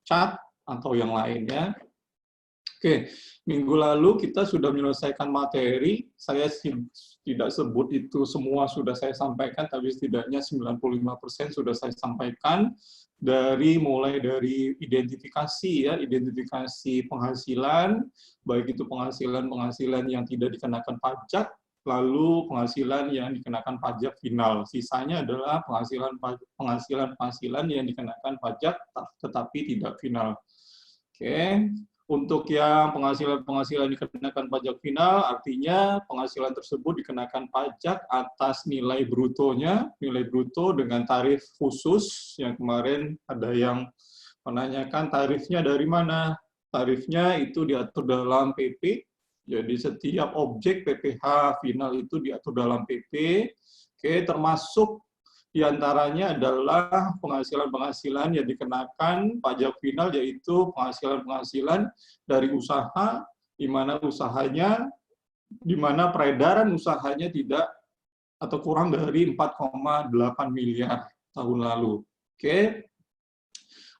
cat atau yang lainnya. Oke, minggu lalu kita sudah menyelesaikan materi. Saya tidak sebut itu semua sudah saya sampaikan, tapi setidaknya 95% sudah saya sampaikan. Mulai dari identifikasi ya, identifikasi penghasilan, baik itu penghasilan yang tidak dikenakan pajak, lalu penghasilan yang dikenakan pajak final. Sisanya adalah penghasilan yang dikenakan pajak tetapi tidak final. Oke. Untuk yang penghasilan dikenakan pajak final, artinya penghasilan tersebut dikenakan pajak atas nilai brutonya, nilai bruto dengan tarif khusus, yang kemarin ada yang menanyakan tarifnya dari mana. Tarifnya itu diatur dalam PP, jadi setiap objek PPh final itu diatur dalam PP, oke, termasuk diantaranya adalah penghasilan-penghasilan yang dikenakan pajak final, yaitu penghasilan-penghasilan dari usaha, di mana peredaran usahanya tidak atau kurang dari 4,8 miliar tahun lalu. Oke.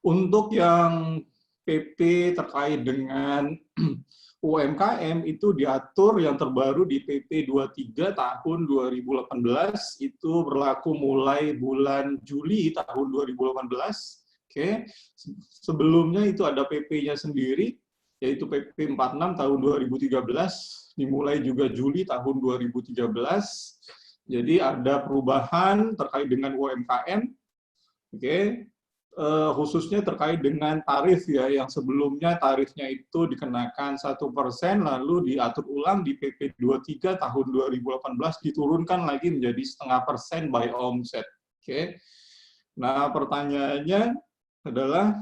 Untuk yang PP terkait dengan UMKM itu diatur yang terbaru di PP 23 tahun 2018, itu berlaku mulai bulan Juli tahun 2018. Oke. Sebelumnya itu ada PP-nya sendiri, yaitu PP 46 tahun 2013, dimulai juga Juli tahun 2013. Jadi ada perubahan terkait dengan UMKM. Oke. Khususnya terkait dengan tarif ya, yang sebelumnya tarifnya itu dikenakan 1%, lalu diatur ulang di PP 23 tahun 2018 diturunkan lagi menjadi 0,5% by omset. Oke. Nah, pertanyaannya adalah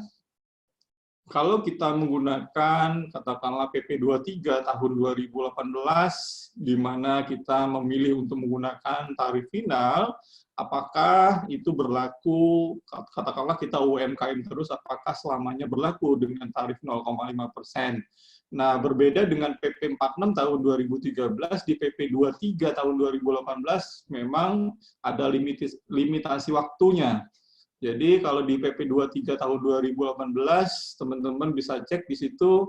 kalau kita menggunakan katakanlah PP 23 tahun 2018 di mana kita memilih untuk menggunakan tarif final, apakah itu berlaku, katakanlah kita UMKM terus, apakah selamanya berlaku dengan tarif 0,5%? Nah, berbeda dengan PP 46 tahun 2013, di PP 23 tahun 2018 memang ada limitasi waktunya. Jadi kalau di PP 23 tahun 2018, teman-teman bisa cek di situ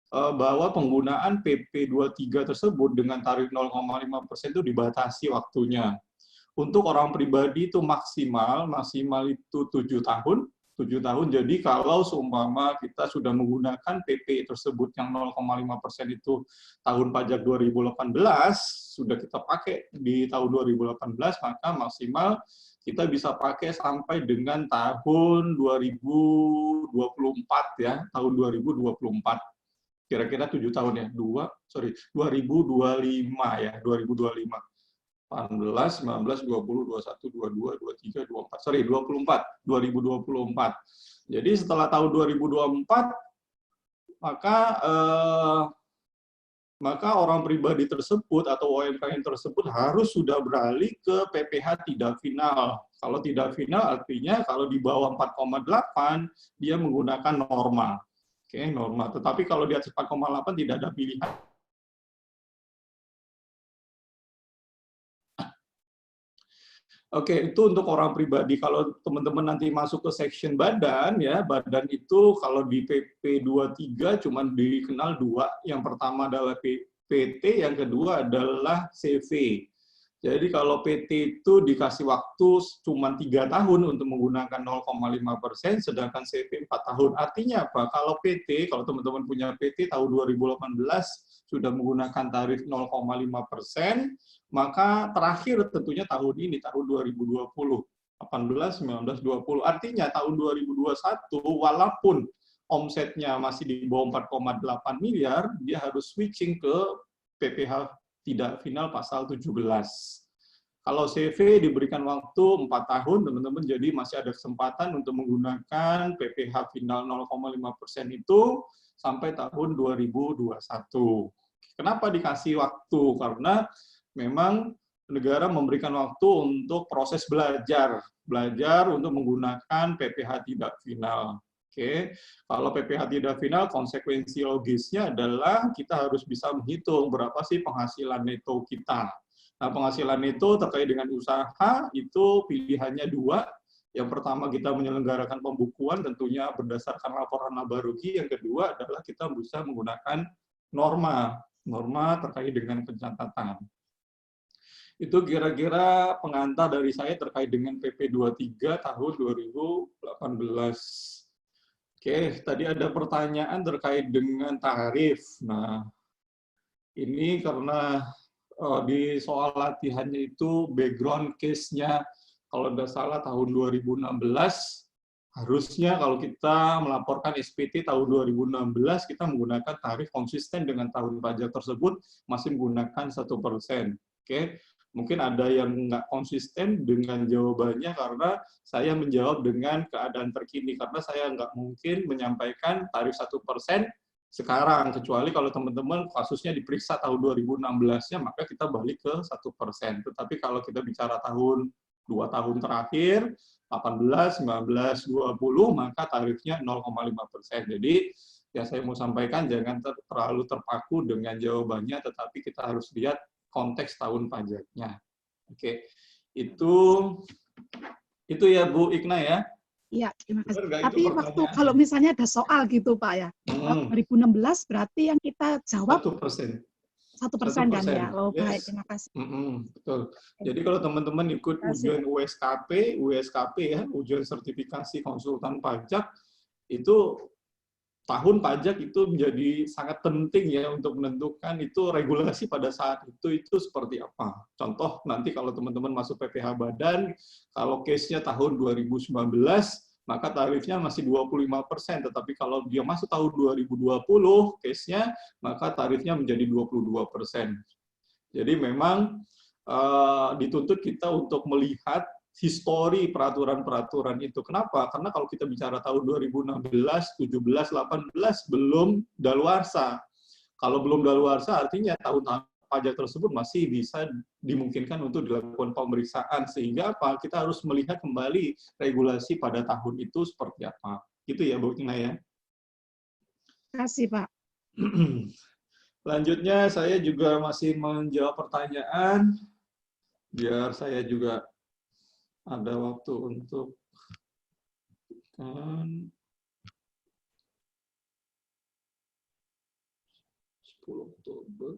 bahwa penggunaan PP 23 tersebut dengan tarif 0,5% itu dibatasi waktunya. Untuk orang pribadi itu maksimal itu 7 tahun. 7 tahun, jadi kalau seumpama kita sudah menggunakan PP tersebut yang 0,5% itu tahun pajak 2018, sudah kita pakai di tahun 2018, maka maksimal kita bisa pakai sampai dengan tahun 2024 ya, tahun 2024. Kira-kira 7 tahun ya, 2025 ya, 2025. 18, 19, 20, 21, 22, 23, 24. Sorry, 2024. Jadi setelah tahun 2024, maka orang pribadi tersebut atau UMKM tersebut harus sudah beralih ke PPh tidak final. Kalau tidak final artinya kalau di bawah 4,8 dia menggunakan norma. Oke, norma. Tetapi kalau di atas 4,8 tidak ada pilihan. Oke, itu untuk orang pribadi. Kalau teman-teman nanti masuk ke section badan, ya, badan itu kalau di PP 23 cuma dikenal 2. Yang pertama adalah PT, yang kedua adalah CV. Jadi kalau PT itu dikasih waktu cuma 3 tahun untuk menggunakan 0,5%, sedangkan CV 4 tahun. Artinya apa? Kalau PT, kalau teman-teman punya PT tahun 2018 sudah menggunakan tarif 0,5%, maka terakhir tentunya tahun ini, tahun 2020, 18, 19, 20. Artinya tahun 2021, walaupun omsetnya masih di bawah 4,8 miliar, dia harus switching ke PPh tidak final pasal 17. Kalau CV diberikan waktu 4 tahun, teman-teman, jadi masih ada kesempatan untuk menggunakan PPh final 0,5% itu sampai tahun 2021. Kenapa dikasih waktu? Karena memang negara memberikan waktu untuk proses belajar untuk menggunakan PPh tidak final. Oke, kalau PPh tidak final, konsekuensi logisnya adalah kita harus bisa menghitung berapa sih penghasilan neto kita. Nah, penghasilan neto terkait dengan usaha itu pilihannya 2, Yang pertama kita menyelenggarakan pembukuan tentunya berdasarkan laporan laba rugi. Yang kedua adalah kita bisa menggunakan norma terkait dengan pencatatan. Itu kira-kira pengantar dari saya terkait dengan PP 23 tahun 2018. Oke, tadi ada pertanyaan terkait dengan tarif. Nah, ini karena di soal latihannya itu background case-nya kalau tidak salah tahun 2016, harusnya kalau kita melaporkan SPT tahun 2016, kita menggunakan tarif konsisten dengan tahun pajak tersebut, masih menggunakan 1%. Oke, mungkin ada yang nggak konsisten dengan jawabannya karena saya menjawab dengan keadaan terkini, karena saya nggak mungkin menyampaikan tarif 1% sekarang, kecuali kalau teman-teman kasusnya diperiksa tahun 2016-nya, maka kita balik ke 1%. Tetapi kalau kita bicara tahun 2 tahun terakhir, 18, 19, 20, maka tarifnya 0,5%. Jadi, ya saya mau sampaikan jangan terlalu terpaku dengan jawabannya, tetapi kita harus lihat konteks tahun pajaknya. Oke, itu ya Bu Ikna ya. Iya, terima kasih. Tapi waktu kalau misalnya ada soal gitu Pak ya, 2016 berarti yang kita jawab 1%. 1% kan ya? Oh baik, terima kasih. Betul. Jadi kalau teman-teman ikut ujian USKP ya, ujian sertifikasi konsultan pajak, itu tahun pajak itu menjadi sangat penting ya untuk menentukan itu regulasi pada saat itu seperti apa. Contoh nanti kalau teman-teman masuk PPh Badan, kalau case-nya tahun 2019, maka tarifnya masih 25%, tetapi kalau dia masuk tahun 2020 case-nya, maka tarifnya menjadi 22%. Jadi memang dituntut kita untuk melihat histori peraturan-peraturan itu. Kenapa? Karena kalau kita bicara tahun 2016, 17, 18 belum daluarsa. Kalau belum daluarsa artinya tahun pajak tersebut masih bisa dimungkinkan untuk dilakukan pemeriksaan, sehingga apa? Kita harus melihat kembali regulasi pada tahun itu seperti apa. Gitu ya, Bu Ina ya. Terima kasih, Pak. Selanjutnya saya juga masih menjawab pertanyaan, biar saya juga ada waktu untuk 10 Oktober.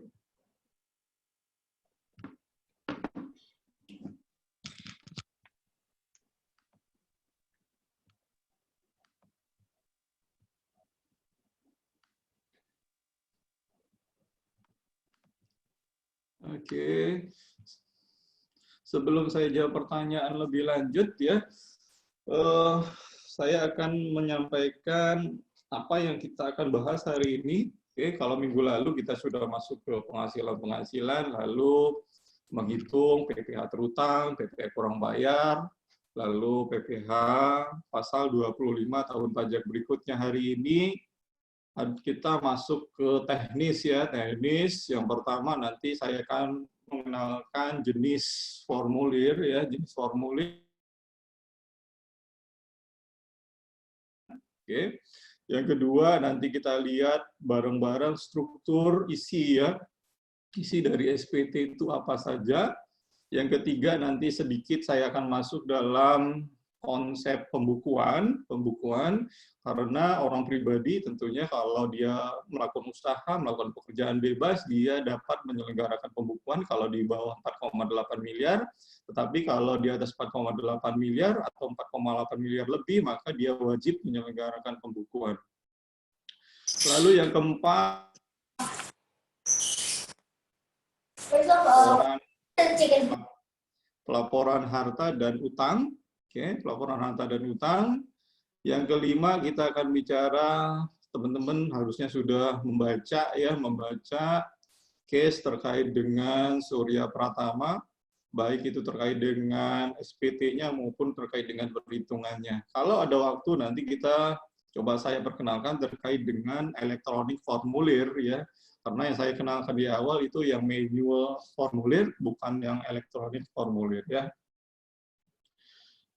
Oke. Sebelum saya jawab pertanyaan lebih lanjut ya, saya akan menyampaikan apa yang kita akan bahas hari ini. Oke, kalau minggu lalu kita sudah masuk ke penghasilan-penghasilan, lalu menghitung PPh terutang, PPh kurang bayar, lalu PPh pasal 25 tahun pajak berikutnya. Hari ini kita masuk ke teknis ya, teknis. Yang pertama nanti saya akan mengenalkan jenis formulir ya, jenis formulir. Oke. Yang kedua nanti kita lihat bareng-bareng struktur isi ya. Isi dari SPT itu apa saja. Yang ketiga nanti sedikit saya akan masuk dalam konsep pembukuan, karena orang pribadi tentunya kalau dia melakukan usaha, melakukan pekerjaan bebas, dia dapat menyelenggarakan pembukuan kalau di bawah 4,8 miliar, tetapi kalau di atas 4,8 miliar atau 4,8 miliar lebih, maka dia wajib menyelenggarakan pembukuan. Lalu yang keempat, pelaporan harta dan utang. Oke, pelaporan harta dan utang. Yang kelima kita akan bicara, teman-teman harusnya sudah membaca case terkait dengan Surya Pratama, baik itu terkait dengan SPT-nya maupun terkait dengan perhitungannya. Kalau ada waktu nanti kita coba saya perkenalkan terkait dengan elektronik formulir ya. Karena yang saya kenalkan di awal itu yang manual formulir, bukan yang elektronik formulir ya.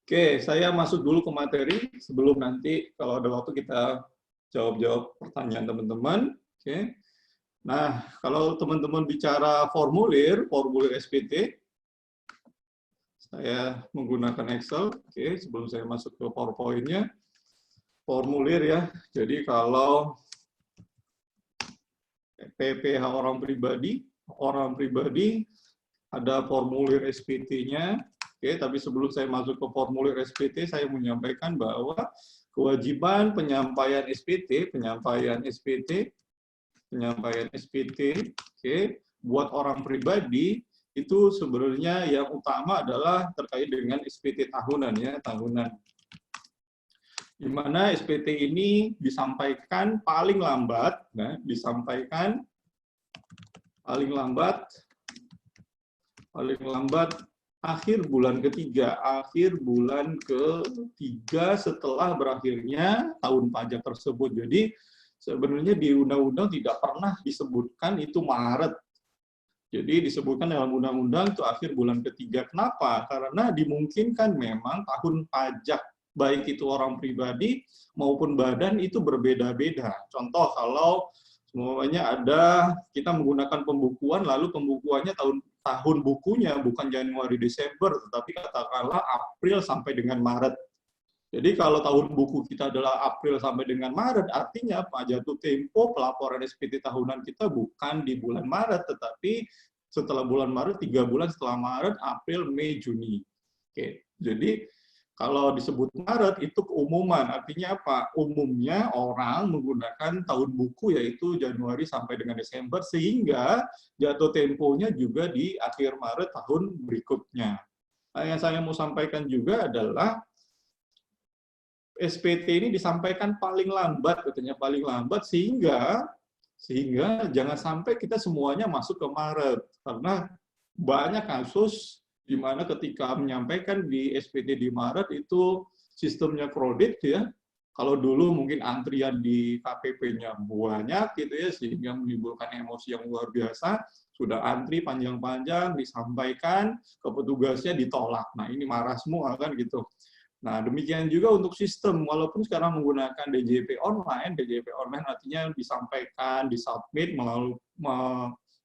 Oke, saya masuk dulu ke materi sebelum nanti kalau ada waktu kita jawab-jawab pertanyaan teman-teman. Oke. Nah, kalau teman-teman bicara formulir SPT, Saya menggunakan Excel. Oke, sebelum saya masuk ke PowerPoint-nya, formulir ya. Jadi kalau PPh orang pribadi ada formulir SPT-nya. Oke, tapi sebelum saya masuk ke formulir SPT, saya menyampaikan bahwa kewajiban penyampaian SPT, oke, buat orang pribadi itu sebenarnya yang utama adalah terkait dengan SPT tahunan ya, di mana SPT ini disampaikan paling lambat akhir bulan ketiga setelah berakhirnya tahun pajak tersebut. Jadi sebenarnya di undang-undang tidak pernah disebutkan itu Maret. Jadi disebutkan dalam undang-undang itu akhir bulan ketiga. Kenapa? Karena dimungkinkan memang tahun pajak, baik itu orang pribadi maupun badan itu berbeda-beda. Contoh kalau semuanya kita menggunakan pembukuan, lalu pembukuannya tahun bukunya bukan Januari Desember, tetapi katakanlah April sampai dengan Maret. Jadi kalau tahun buku kita adalah April sampai dengan Maret, artinya apa? Jatuh tempo pelaporan SPT tahunan kita bukan di bulan Maret, tetapi setelah bulan Maret, 3 bulan setelah Maret, April, Mei, Juni. Oke, jadi kalau disebut Maret itu keumuman, artinya apa? Umumnya orang menggunakan tahun buku yaitu Januari sampai dengan Desember, sehingga jatuh temponya juga di akhir Maret tahun berikutnya. Nah, yang saya mau sampaikan juga adalah SPT ini disampaikan paling lambat, katanya paling lambat, sehingga jangan sampai kita semuanya masuk ke Maret. Karena banyak kasus di mana ketika menyampaikan di SPT di Maret itu sistemnya kredit ya. Kalau dulu mungkin antrian di KPP-nya banyak gitu ya, sehingga menimbulkan emosi yang luar biasa. Sudah antri panjang-panjang, disampaikan ke petugasnya ditolak. Nah ini marah semua kan gitu. Nah, demikian juga untuk sistem, walaupun sekarang menggunakan DJP online artinya disampaikan, disubmit melalui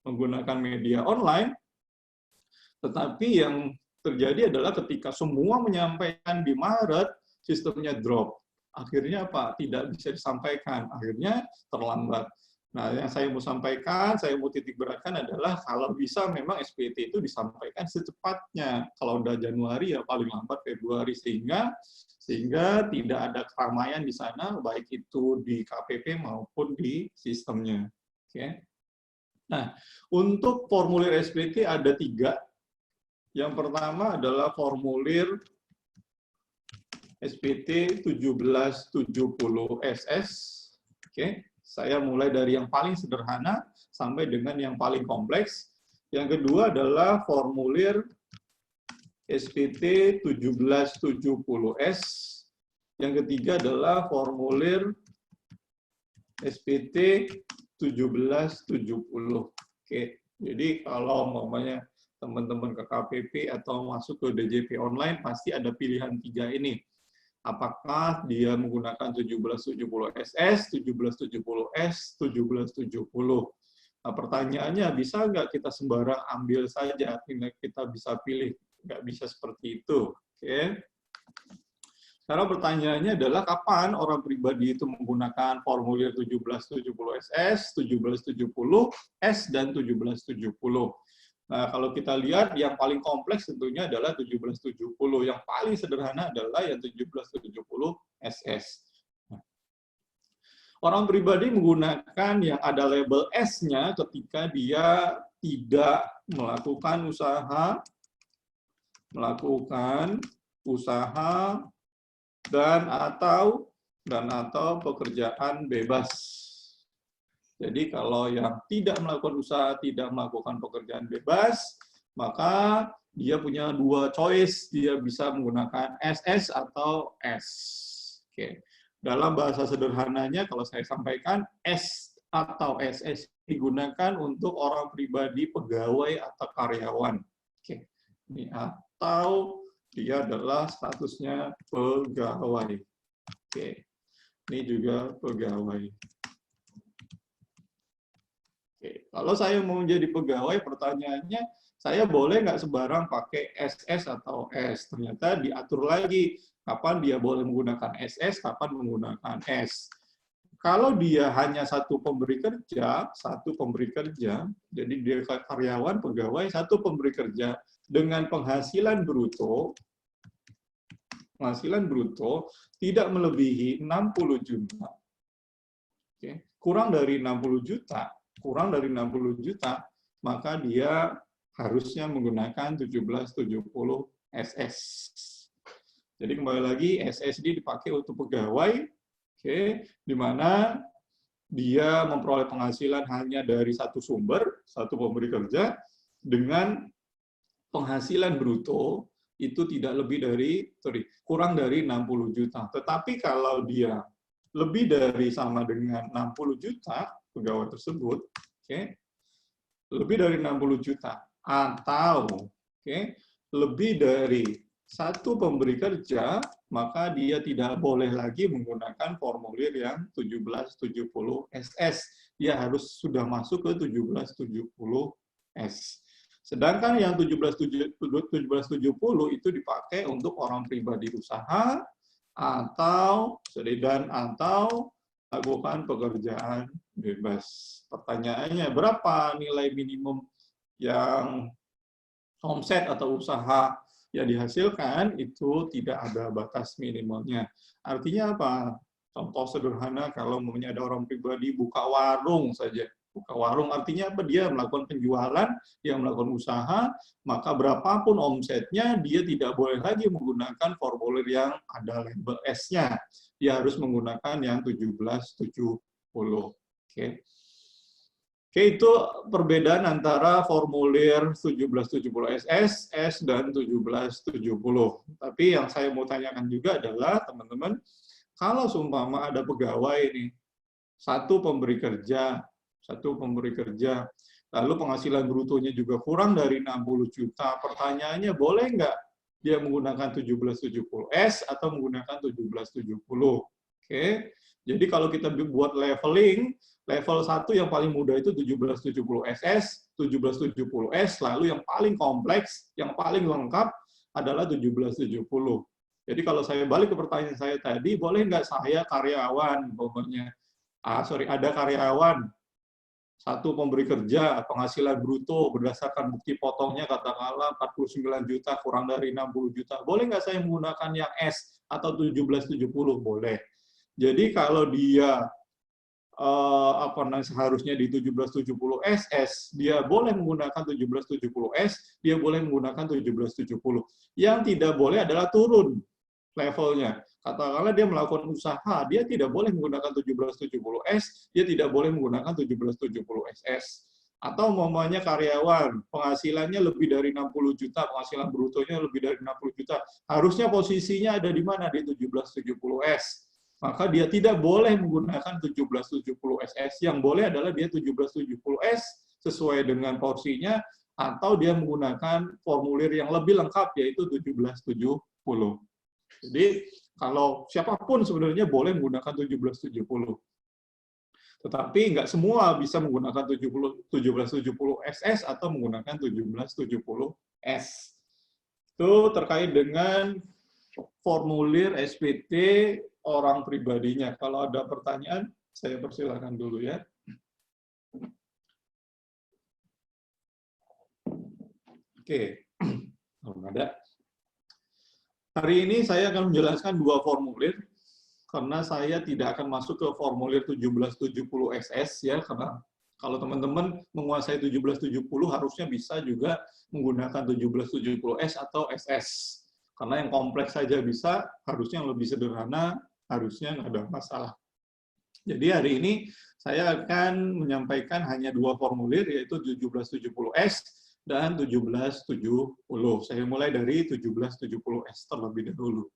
menggunakan media online, tetapi yang terjadi adalah ketika semua menyampaikan di Maret, sistemnya drop. Akhirnya apa? Tidak bisa disampaikan, akhirnya terlambat. Nah, yang saya mau sampaikan, saya mau titik beratkan adalah kalau bisa memang SPT itu disampaikan secepatnya. Kalau udah Januari ya paling lambat Februari, sehingga tidak ada keramaian di sana, baik itu di KPP maupun di sistemnya. Oke. Nah, untuk formulir SPT ada 3. Yang pertama adalah formulir SPT 1770 SS. Oke. Saya mulai dari yang paling sederhana sampai dengan yang paling kompleks. Yang kedua adalah formulir SPT 1770S. Yang ketiga adalah formulir SPT 1770. Oke, jadi kalau umpamanya teman-teman ke KPP atau masuk ke DJP online, pasti ada pilihan 3 ini. Apakah dia menggunakan 1770SS, 1770S, 1770. Nah, pertanyaannya, bisa nggak kita sembarang ambil saja, kita bisa pilih? Nggak bisa seperti itu. Oke. Karena pertanyaannya adalah kapan orang pribadi itu menggunakan formulir 1770SS, 1770S, dan 1770. Nah, kalau kita lihat yang paling kompleks tentunya adalah 1770. Yang paling sederhana adalah yang 1770SS. Orang pribadi menggunakan yang ada label S-nya ketika dia tidak melakukan usaha dan atau pekerjaan bebas. Jadi kalau yang tidak melakukan usaha, tidak melakukan pekerjaan bebas, maka dia punya 2 choice, dia bisa menggunakan SS atau S. Oke. Dalam bahasa sederhananya, kalau saya sampaikan, S atau SS digunakan untuk orang pribadi, pegawai atau karyawan. Oke. Ini atau dia adalah statusnya pegawai. Oke. Ini juga pegawai. Oke. Kalau saya mau jadi pegawai, pertanyaannya, saya boleh nggak sebarang pakai SS atau S? Ternyata diatur lagi, kapan dia boleh menggunakan SS, kapan menggunakan S. Kalau dia hanya satu pemberi kerja, jadi dia karyawan, pegawai, satu pemberi kerja, dengan penghasilan bruto tidak melebihi 60 juta. Kurang dari 60 juta, maka dia harusnya menggunakan 1770 SS. Jadi kembali lagi, SS ini dipakai untuk pegawai, di mana dia memperoleh penghasilan hanya dari satu sumber, satu pemberi kerja, dengan penghasilan bruto itu tidak lebih dari, kurang dari 60 juta. Tetapi kalau dia lebih dari sama dengan 60 juta, pegawai tersebut, lebih dari 60 juta, atau lebih dari satu pemberi kerja, maka dia tidak boleh lagi menggunakan formulir yang 1770 SS. Dia harus sudah masuk ke 1770 S. Sedangkan yang 1770 itu dipakai untuk orang pribadi usaha atau melakukan pekerjaan bebas. Pertanyaannya, berapa nilai minimum yang omset atau usaha yang dihasilkan? Itu tidak ada batas minimalnya. Artinya apa? Contoh sederhana, kalau ada orang pribadi buka warung saja. Buka warung artinya apa? Dia melakukan penjualan, dia melakukan usaha, maka berapapun omsetnya, dia tidak boleh lagi menggunakan formulir yang ada label S-nya. Dia harus menggunakan yang 1770. Itu perbedaan antara formulir 1770 SS, S, dan 1770. Tapi yang saya mau tanyakan juga adalah, teman-teman, kalau seumpama ada pegawai ini, satu pemberi kerja, lalu penghasilan brutonya juga kurang dari 60 juta, pertanyaannya, boleh nggak dia menggunakan 1770 S atau menggunakan 1770? Jadi kalau kita buat leveling, level 1 yang paling mudah itu 1770 SS, 1770 S, lalu yang paling kompleks, yang paling lengkap adalah 1770. Jadi kalau saya balik ke pertanyaan saya tadi, boleh nggak saya karyawan, pokoknya, ada karyawan, satu pemberi kerja, penghasilan bruto berdasarkan bukti potongnya katakanlah 49 juta, kurang dari 60 juta. Boleh nggak saya menggunakan yang S atau 1770? Boleh. Jadi kalau dia seharusnya di 1770 SS, dia boleh menggunakan 1770 S, dia boleh menggunakan 1770. Yang tidak boleh adalah turun levelnya. Katakanlah dia melakukan usaha, dia tidak boleh menggunakan 1770 S, dia tidak boleh menggunakan 1770 SS. Atau umpamanya karyawan, penghasilannya lebih dari 60 juta, penghasilan brutonya lebih dari 60 juta, harusnya posisinya ada di mana? Di 1770 S. Maka dia tidak boleh menggunakan 1770 SS, yang boleh adalah dia 1770 S sesuai dengan porsinya, atau dia menggunakan formulir yang lebih lengkap, yaitu 1770. Jadi, kalau siapapun sebenarnya boleh menggunakan 1770. Tetapi nggak semua bisa menggunakan 1770 SS atau menggunakan 1770 S. Itu terkait dengan formulir SPT orang pribadinya. Kalau ada pertanyaan, saya persilahkan dulu ya. Oke, kalau ada. Hari ini saya akan menjelaskan dua formulir, karena saya tidak akan masuk ke formulir 1770 SS, ya, karena kalau teman-teman menguasai 1770 harusnya bisa juga menggunakan 1770 S atau SS. Karena yang kompleks saja bisa, harusnya yang lebih sederhana, harusnya nggak ada masalah. Jadi hari ini saya akan menyampaikan hanya dua formulir, yaitu 1770 S dan 1770. Saya mulai dari 1770 S terlebih dahulu.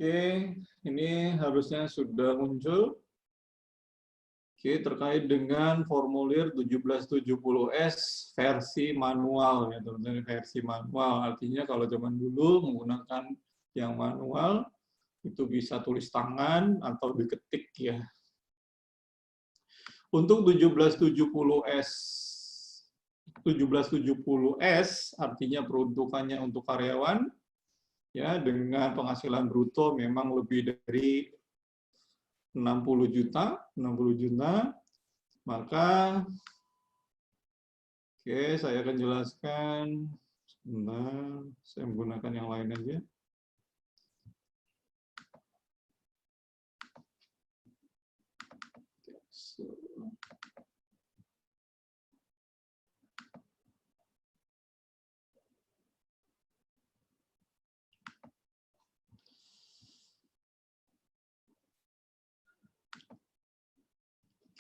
Oke, ini harusnya sudah muncul. Oke, terkait dengan formulir 1770S versi manual, ya teman-teman, versi manual. Artinya kalau zaman dulu menggunakan yang manual, itu bisa tulis tangan atau diketik ya. Untuk 1770S artinya peruntukannya untuk karyawan, ya dengan penghasilan bruto memang lebih dari 60 juta, maka oke, saya akan jelaskan. Sebentar, saya menggunakan yang lain aja.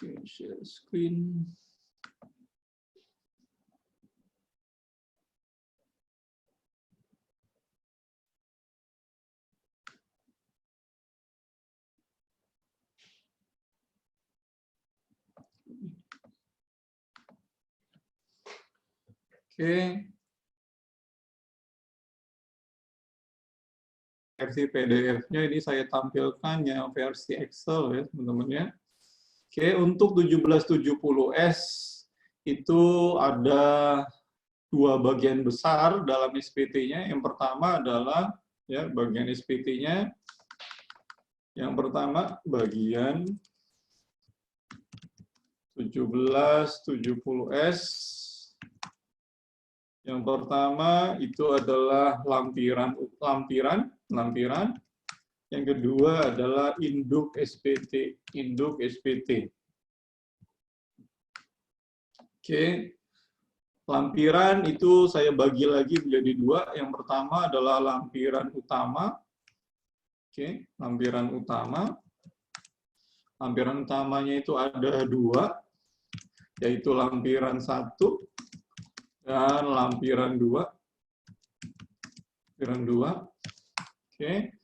Oke, share screen. Oke. Versi PDF-nya ini saya tampilkan yang versi Excel ya, teman-teman ya. Oke, untuk 1770S itu ada dua bagian besar dalam SPT-nya. Yang pertama adalah ya bagian SPT-nya. Yang pertama bagian 1770S. Yang pertama itu adalah lampiran. Yang kedua adalah induk SPT. Oke. Lampiran itu saya bagi lagi menjadi dua. Yang pertama adalah lampiran utama. Oke, lampiran utama. Lampiran utamanya itu ada dua, yaitu lampiran 1 dan lampiran 2. Oke.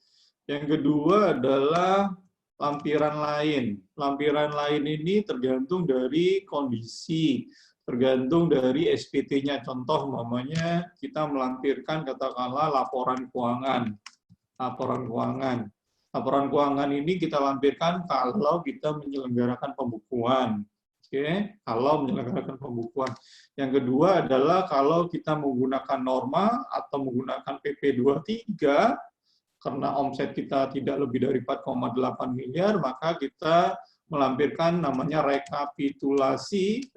Yang kedua adalah lampiran lain. Lampiran lain ini tergantung dari kondisi, tergantung dari SPT-nya. Contoh, umpamanya kita melampirkan katakanlah laporan keuangan. Laporan keuangan ini kita lampirkan kalau kita menyelenggarakan pembukuan. Oke, kalau menyelenggarakan pembukuan. Yang kedua adalah kalau kita menggunakan norma atau menggunakan PP 23, karena omset kita tidak lebih dari 4,8 miliar, maka kita melampirkan namanya rekapitulasi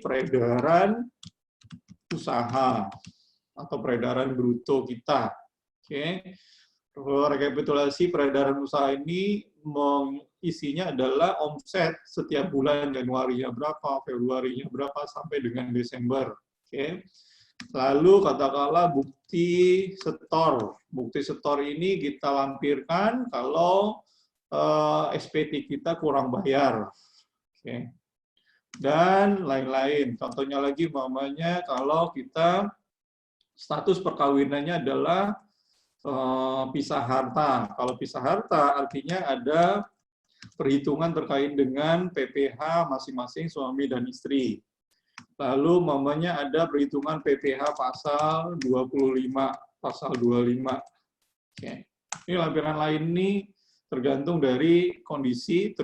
peredaran usaha atau peredaran bruto kita. Oke. Rekapitulasi peredaran usaha ini isinya adalah omset setiap bulan, Januarinya berapa, Februarinya berapa, sampai dengan Desember. Oke. Lalu katakanlah bukti setor. Bukti setor ini kita lampirkan kalau SPT kita kurang bayar. Oke. Dan lain-lain. Contohnya lagi, umpamanya kalau kita status perkawinannya adalah pisah harta. Kalau pisah harta artinya ada perhitungan terkait dengan PPh masing-masing suami dan istri. Lalu umpamanya ada perhitungan PPh pasal 25. Oke. Ini lampiran lain ini tergantung dari kondisi,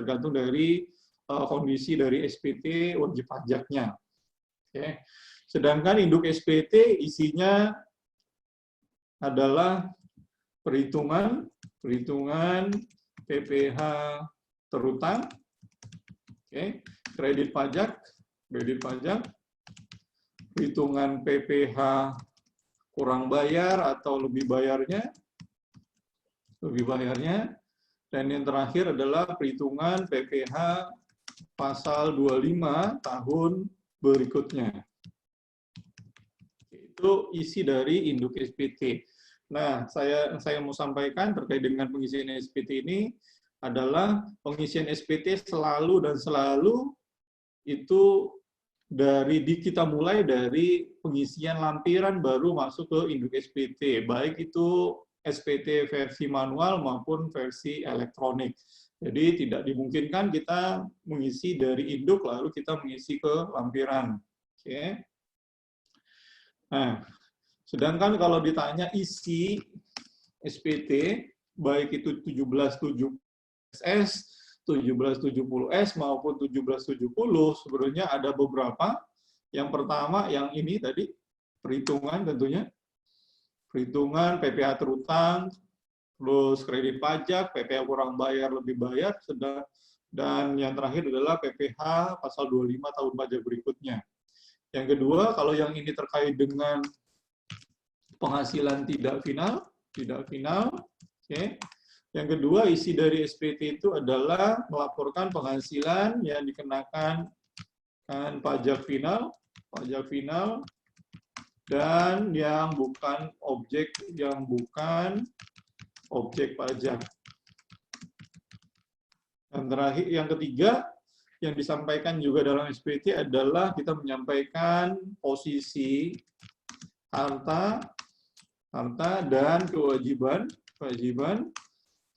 dari SPT wajib pajaknya. Oke. Sedangkan induk SPT isinya adalah perhitungan PPh terutang, oke, kredit pajak, perhitungan PPh kurang bayar atau lebih bayarnya, Dan yang terakhir adalah perhitungan PPh pasal 25 tahun berikutnya. Itu isi dari induk SPT. Nah, saya mau sampaikan terkait dengan pengisian SPT ini adalah pengisian SPT selalu dan selalu itu kita mulai dari pengisian lampiran baru masuk ke induk SPT, baik itu SPT versi manual maupun versi elektronik. Jadi tidak dimungkinkan kita mengisi dari induk lalu kita mengisi ke lampiran. Oke. Nah, sedangkan kalau ditanya isi SPT, baik itu 1770S, 1770S maupun 1770, sebenarnya ada beberapa. Yang pertama, yang ini tadi, perhitungan tentunya. Perhitungan PPh terutang, terus kredit pajak, PPh kurang bayar, lebih bayar, dan yang terakhir adalah PPh pasal 25 tahun pajak berikutnya. Yang kedua, kalau yang ini terkait dengan penghasilan tidak final, oke. Yang kedua, isi dari SPT itu adalah melaporkan penghasilan yang dikenakan pajak final, dan yang bukan objek pajak. Dan terakhir, yang ketiga, yang disampaikan juga dalam SPT adalah kita menyampaikan posisi harta dan kewajiban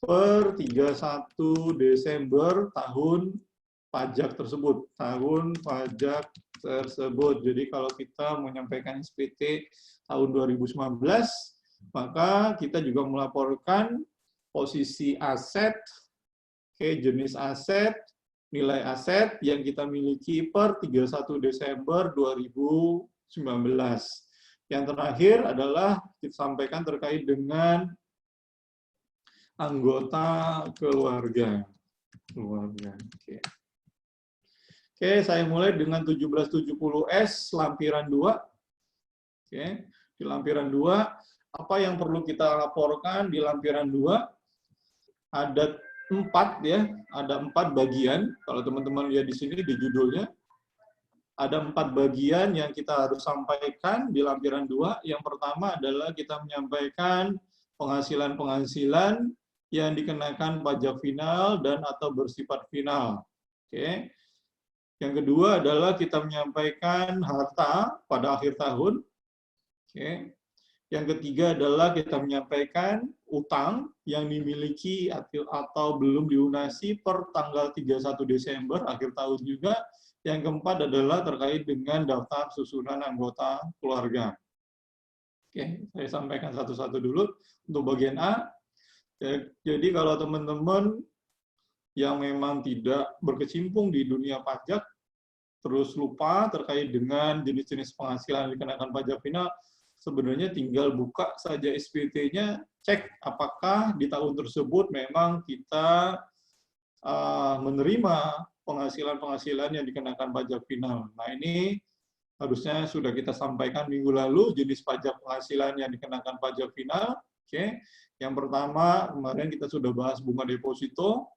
per 31 Desember tahun pajak tersebut. Jadi kalau kita menyampaikan SPT tahun 2019, maka kita juga melaporkan posisi aset, jenis aset, nilai aset yang kita miliki per 31 Desember 2019. Yang terakhir adalah kita sampaikan terkait dengan anggota keluarga. Oke, saya mulai dengan 1770S lampiran 2. Oke, di lampiran 2, apa yang perlu kita laporkan di lampiran 2? Ada 4 ya, ada 4 bagian. Kalau teman-teman lihat di sini di judulnya, ada 4 bagian yang kita harus sampaikan di lampiran 2. Yang pertama adalah kita menyampaikan penghasilan-penghasilan yang dikenakan pajak final dan atau bersifat final. Oke. Yang kedua adalah kita menyampaikan harta pada akhir tahun. Oke. Yang ketiga adalah kita menyampaikan utang yang dimiliki atau belum dilunasi per tanggal 31 Desember akhir tahun juga. Yang keempat adalah terkait dengan daftar susunan anggota keluarga. Oke, saya sampaikan satu-satu dulu. Untuk bagian A, jadi kalau teman-teman yang memang tidak berkecimpung di dunia pajak, terus lupa terkait dengan jenis-jenis penghasilan yang dikenakan pajak final, sebenarnya tinggal buka saja SPT-nya, cek apakah di tahun tersebut memang kita menerima penghasilan-penghasilan yang dikenakan pajak final. Nah, ini harusnya sudah kita sampaikan minggu lalu, jenis pajak penghasilan yang dikenakan pajak final. Oke. Yang pertama, kemarin kita sudah bahas bunga deposito,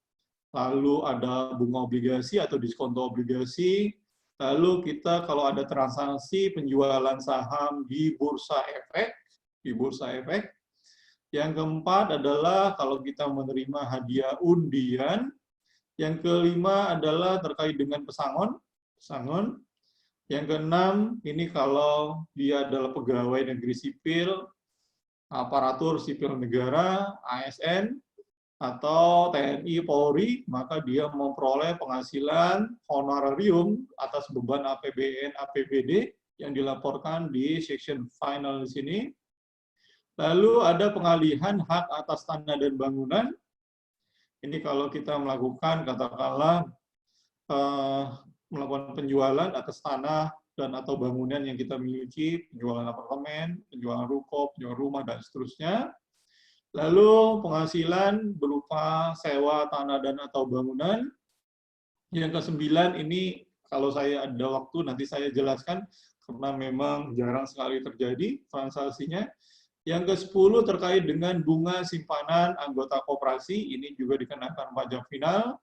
lalu ada bunga obligasi atau diskonto obligasi, lalu kita kalau ada transaksi penjualan saham di bursa efek, yang keempat adalah kalau kita menerima hadiah undian, yang kelima adalah terkait dengan pesangon. Yang keenam, ini kalau dia adalah pegawai negeri sipil, aparatur sipil negara, ASN, atau TNI Polri, maka dia memperoleh penghasilan honorarium atas beban APBN, APBD yang dilaporkan di section final di sini. Lalu ada pengalihan hak atas tanah dan bangunan. Ini kalau kita melakukan, katakanlah, melakukan penjualan atas tanah dan atau bangunan yang kita miliki, penjualan apartemen, penjualan ruko, penjualan rumah, dan seterusnya. Lalu penghasilan berupa sewa tanah dan atau bangunan. Yang ke-9 ini, kalau saya ada waktu nanti saya jelaskan, karena memang jarang sekali terjadi transaksinya, Yang ke-10 terkait dengan bunga simpanan anggota koperasi, ini juga dikenakan pajak final.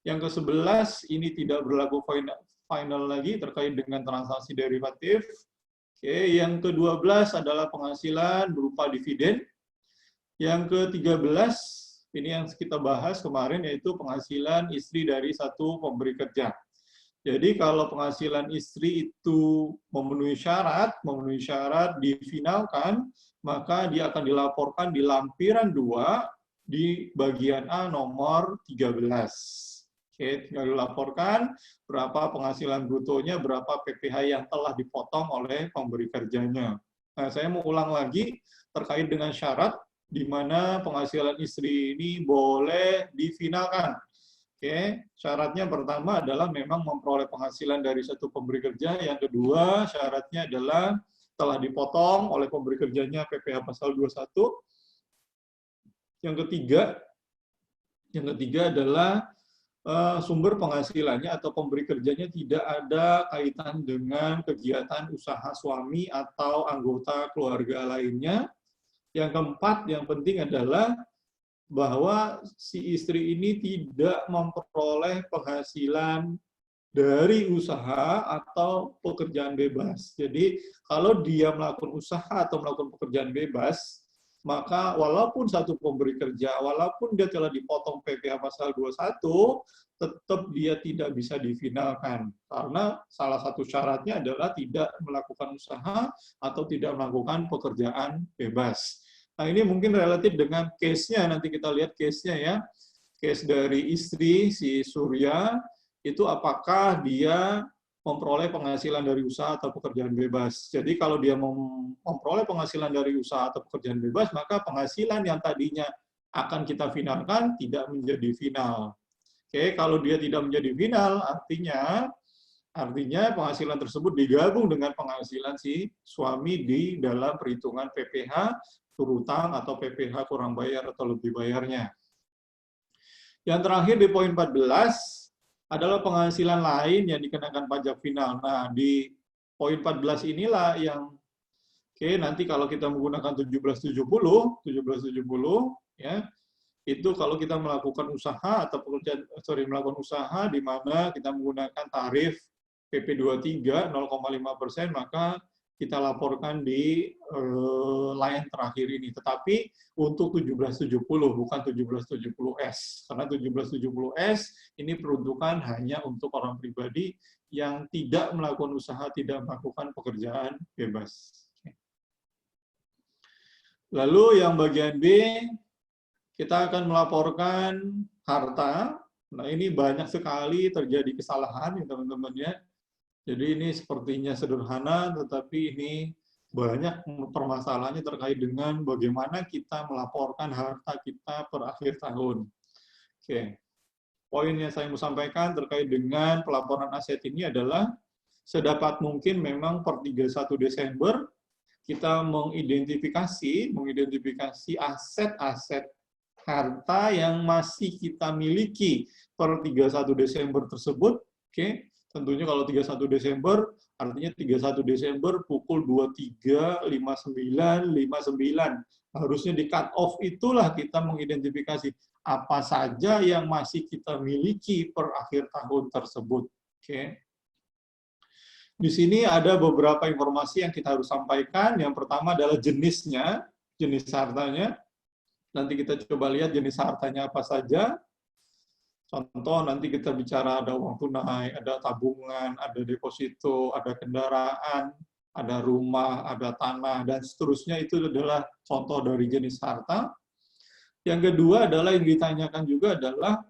Yang ke-11 ini tidak berlaku final lagi terkait dengan transaksi derivatif. Oke, yang ke-12 adalah penghasilan berupa dividen. Yang ke-13 ini yang kita bahas kemarin, yaitu penghasilan istri dari satu pemberi kerja. Jadi kalau penghasilan istri itu memenuhi syarat difinalkan, maka dia akan dilaporkan di lampiran 2 di bagian A nomor 13. Oke, tinggal dilaporkan berapa penghasilan brutonya, berapa PPh yang telah dipotong oleh pemberi kerjanya. Nah, saya mau ulang lagi terkait dengan syarat di mana penghasilan istri ini boleh difinalkan. Oke, syaratnya pertama adalah memang memperoleh penghasilan dari satu pemberi kerja. Yang kedua, syaratnya adalah telah dipotong oleh pemberi kerjanya PPh pasal 21. Yang ketiga adalah sumber penghasilannya atau pemberi kerjanya tidak ada kaitan dengan kegiatan usaha suami atau anggota keluarga lainnya. Yang keempat, yang penting adalah bahwa si istri ini tidak memperoleh penghasilan dari usaha atau pekerjaan bebas. Jadi kalau dia melakukan usaha atau melakukan pekerjaan bebas, maka walaupun satu pemberi kerja, walaupun dia telah dipotong PPh pasal 21, tetap dia tidak bisa difinalkan. Karena salah satu syaratnya adalah tidak melakukan usaha atau tidak melakukan pekerjaan bebas. Nah, ini mungkin relatif dengan case-nya, nanti kita lihat case-nya ya. Case dari istri, si Surya, itu apakah dia memperoleh penghasilan dari usaha atau pekerjaan bebas. Jadi kalau dia memperoleh penghasilan dari usaha atau pekerjaan bebas, maka penghasilan yang tadinya akan kita finalkan tidak menjadi final. Oke, kalau dia tidak menjadi final, artinya penghasilan tersebut digabung dengan penghasilan si suami di dalam perhitungan PPh turutang atau PPh kurang bayar atau lebih bayarnya. Yang terakhir di poin 14 adalah penghasilan lain yang dikenakan pajak final. Nah, di poin 14 inilah yang nanti kalau kita menggunakan 1770 ya, itu kalau kita melakukan usaha atau melakukan usaha di mana kita menggunakan tarif PP 23 0,5%, maka kita laporkan di line terakhir ini. Tetapi untuk 1770, bukan 1770S. Karena 1770S ini peruntukan hanya untuk orang pribadi yang tidak melakukan usaha, tidak melakukan pekerjaan bebas. Lalu yang bagian B, kita akan melaporkan harta. Nah, ini banyak sekali terjadi kesalahan ya teman-teman ya. Jadi ini sepertinya sederhana, tetapi ini banyak permasalahannya terkait dengan bagaimana kita melaporkan harta kita per akhir tahun. Oke. Poin yang saya mau sampaikan terkait dengan pelaporan aset ini adalah sedapat mungkin memang per 31 Desember kita mengidentifikasi aset-aset harta yang masih kita miliki per 31 Desember tersebut. Oke. Tentunya kalau 31 Desember, artinya 31 Desember pukul 23.59.59. Harusnya di cut off itulah kita mengidentifikasi apa saja yang masih kita miliki per akhir tahun tersebut. Oke. Di sini ada beberapa informasi yang kita harus sampaikan. Yang pertama adalah jenisnya, jenis hartanya. Nanti kita coba lihat jenis hartanya apa saja. Contoh, nanti kita bicara ada uang tunai, ada tabungan, ada deposito, ada kendaraan, ada rumah, ada tanah, dan seterusnya. Itu adalah contoh dari jenis harta. Yang kedua adalah yang ditanyakan juga adalah,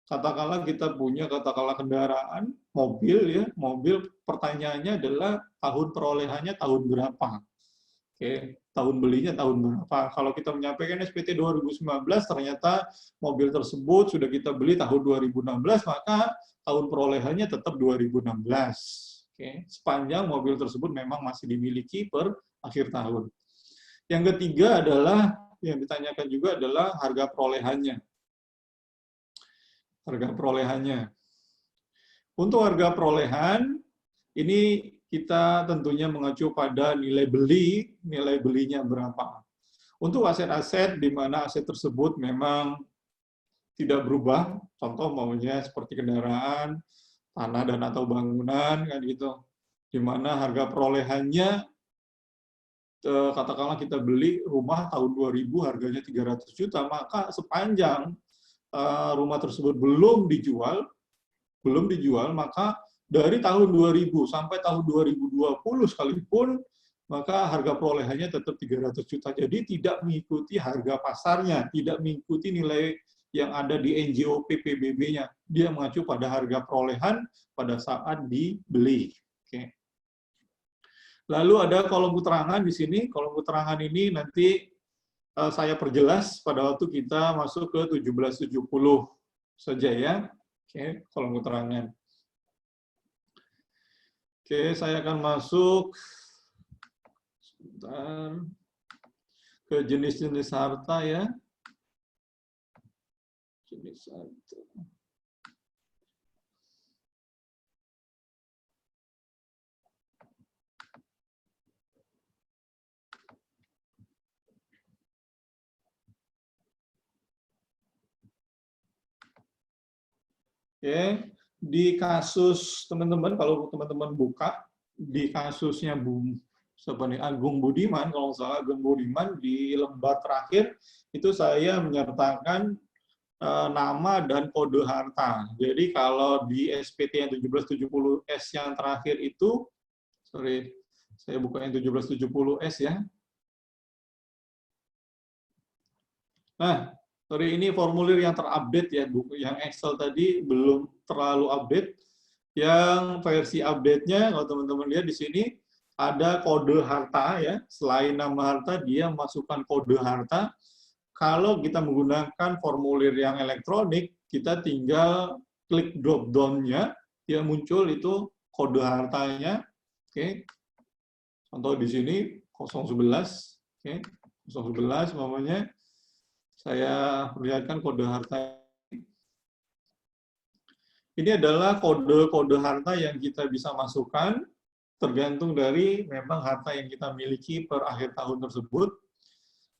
katakanlah kita punya kendaraan, mobil ya, mobil, pertanyaannya adalah tahun perolehannya tahun berapa. Oke, tahun belinya tahun berapa. Kalau kita menyampaikan SPT 2019, ternyata mobil tersebut sudah kita beli tahun 2016, maka tahun perolehannya tetap 2016. Oke, sepanjang mobil tersebut memang masih dimiliki per akhir tahun. Yang ketiga adalah, yang ditanyakan juga adalah harga perolehannya. Harga perolehannya. Untuk harga perolehan, ini kita tentunya mengacu pada nilai belinya berapa. Untuk aset-aset di mana aset tersebut memang tidak berubah, contoh maunya seperti kendaraan, tanah dan atau bangunan, kan gitu, di mana harga perolehannya, katakanlah kita beli rumah tahun 2000 harganya 300 juta, maka sepanjang rumah tersebut belum dijual, maka dari tahun 2000 sampai tahun 2020 sekalipun, maka harga perolehannya tetap 300 juta. Jadi tidak mengikuti harga pasarnya, tidak mengikuti nilai yang ada di NJOP PBB-nya. Dia mengacu pada harga perolehan pada saat dibeli. Oke. Lalu ada kolom keterangan di sini. Kolom keterangan ini nanti saya perjelas pada waktu kita masuk ke 1770 saja ya. Oke, kolom keterangan. Oke, saya akan masuk sebentar ke jenis-jenis harta ya. Jenis harta. Oke, di kasus teman-teman, kalau teman-teman buka di kasusnya sebenarnya Agung Budiman, kalau nggak salah Agung Budiman di lembar terakhir itu saya menyertakan nama dan kode harta. Jadi kalau di SPT yang 1770S yang terakhir itu, sorry, saya buka yang 1770S ya. Nah, sorry, ini formulir yang terupdate ya, yang Excel tadi belum terlalu update. Yang versi update-nya, kalau teman-teman lihat di sini, ada kode harta ya. Selain nama harta, dia masukkan kode harta. Kalau kita menggunakan formulir yang elektronik, kita tinggal klik drop down-nya, dia muncul itu kode hartanya. Oke. Contoh di sini 011, oke. 011 namanya. Saya perlihatkan kode harta. Ini adalah kode-kode harta yang kita bisa masukkan tergantung dari memang harta yang kita miliki per akhir tahun tersebut.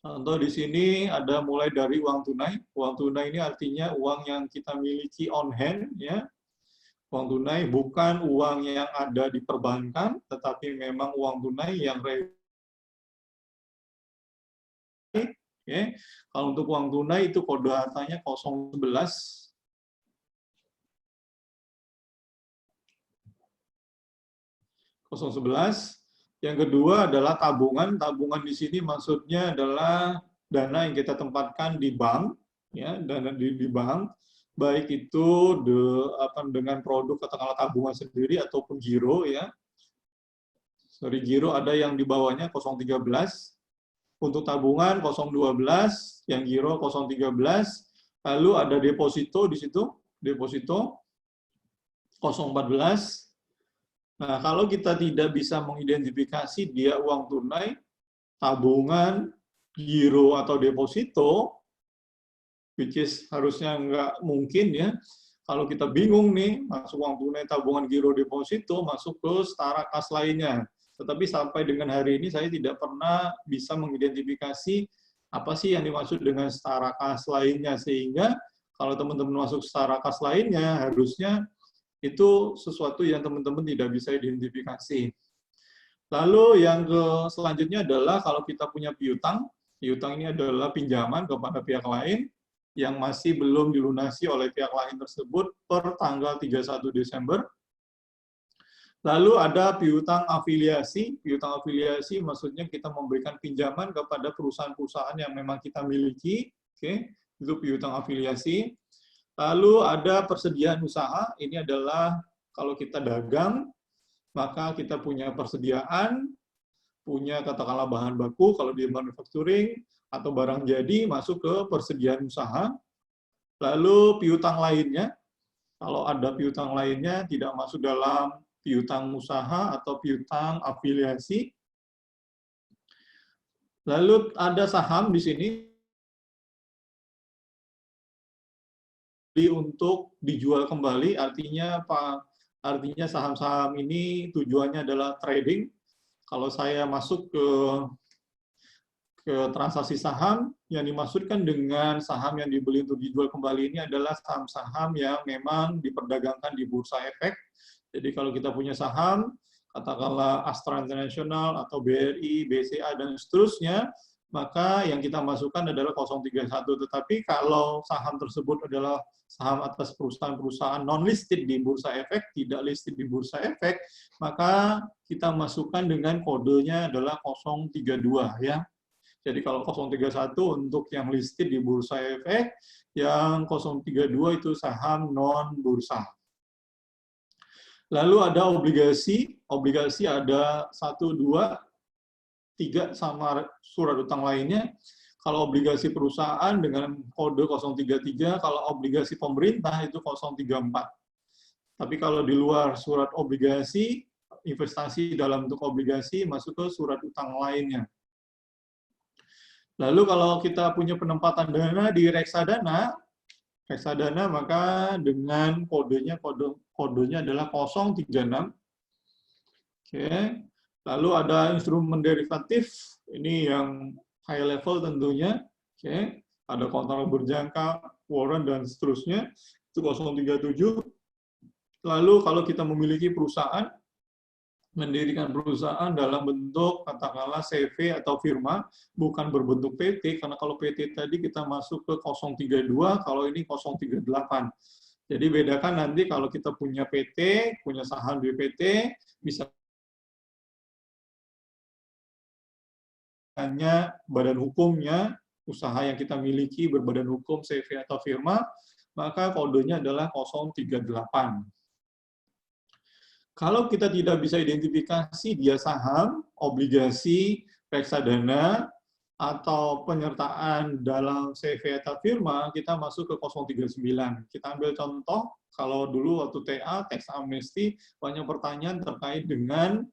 Contoh di sini ada mulai dari uang tunai. Uang tunai ini artinya uang yang kita miliki on hand ya. Uang tunai bukan uang yang ada di perbankan, tetapi memang uang tunai yang Oke. Kalau untuk uang tunai itu kode hartanya 011. 011. Yang kedua adalah tabungan. Tabungan di sini maksudnya adalah dana yang kita tempatkan di bank, ya, dana di bank, baik itu dengan produk katakanlah tabungan sendiri ataupun giro, ya. Sorry, giro ada yang di bawahnya 013. Untuk tabungan 012, yang giro 013, lalu ada deposito di situ, deposito 014. Nah, kalau kita tidak bisa mengidentifikasi dia uang tunai, tabungan, giro atau deposito, which is harusnya nggak mungkin ya. Kalau kita bingung nih, masuk uang tunai, tabungan, giro, deposito, masuk ke setara kas lainnya. Tetapi sampai dengan hari ini saya tidak pernah bisa mengidentifikasi apa sih yang dimaksud dengan setara kas lainnya, sehingga kalau teman-teman masuk setara kas lainnya harusnya itu sesuatu yang teman-teman tidak bisa identifikasi. Lalu yang selanjutnya adalah kalau kita punya piutang, piutang ini adalah pinjaman kepada pihak lain yang masih belum dilunasi oleh pihak lain tersebut per tanggal 31 Desember. Lalu ada piutang afiliasi. Piutang afiliasi maksudnya kita memberikan pinjaman kepada perusahaan-perusahaan yang memang kita miliki. Oke, itu piutang afiliasi. Lalu ada persediaan usaha. Ini adalah kalau kita dagang, maka kita punya persediaan, punya katakanlah bahan baku kalau di manufacturing, atau barang jadi masuk ke persediaan usaha. Lalu piutang lainnya, kalau ada piutang lainnya tidak masuk dalam piutang usaha atau piutang afiliasi. Lalu ada saham di sini untuk dijual kembali, artinya artinya saham-saham ini tujuannya adalah trading. Kalau saya masuk ke transaksi saham, yang dimaksudkan dengan saham yang dibeli untuk dijual kembali ini adalah saham-saham yang memang diperdagangkan di bursa efek. Jadi kalau kita punya saham, katakanlah Astra International atau BRI, BCA, dan seterusnya, maka yang kita masukkan adalah 031. Tetapi kalau saham tersebut adalah saham atas perusahaan-perusahaan non-listed di bursa efek, tidak listed di bursa efek, maka kita masukkan dengan kodenya adalah 032, ya. Jadi kalau 031 untuk yang listed di bursa efek, yang 032 itu saham non-bursa. Lalu ada obligasi, obligasi ada 1, 2, 3 sama surat utang lainnya. Kalau obligasi perusahaan dengan kode 033, kalau obligasi pemerintah itu 034. Tapi kalau di luar surat obligasi, investasi dalam bentuk obligasi masuk ke surat utang lainnya. Lalu kalau kita punya penempatan dana di reksadana, maka dengan kodenya adalah 036. Oke. Lalu ada instrumen derivatif, ini yang high level tentunya. Oke. Ada kontrak berjangka, warrant, dan seterusnya. Itu 037. Lalu kalau kita memiliki perusahaan, mendirikan perusahaan dalam bentuk katakanlah CV atau firma, bukan berbentuk PT, karena kalau PT tadi kita masuk ke 032, kalau ini 038. Jadi bedakan nanti kalau kita punya PT, punya saham di PT, bisa hanya badan hukumnya, usaha yang kita miliki berbadan hukum, CV atau firma, maka kodenya adalah 038. Kalau kita tidak bisa identifikasi dia saham, obligasi, reksadana, atau penyertaan dalam CV atau firma, kita masuk ke 039. Kita ambil contoh, kalau dulu waktu TA, tax amnesty, banyak pertanyaan terkait dengan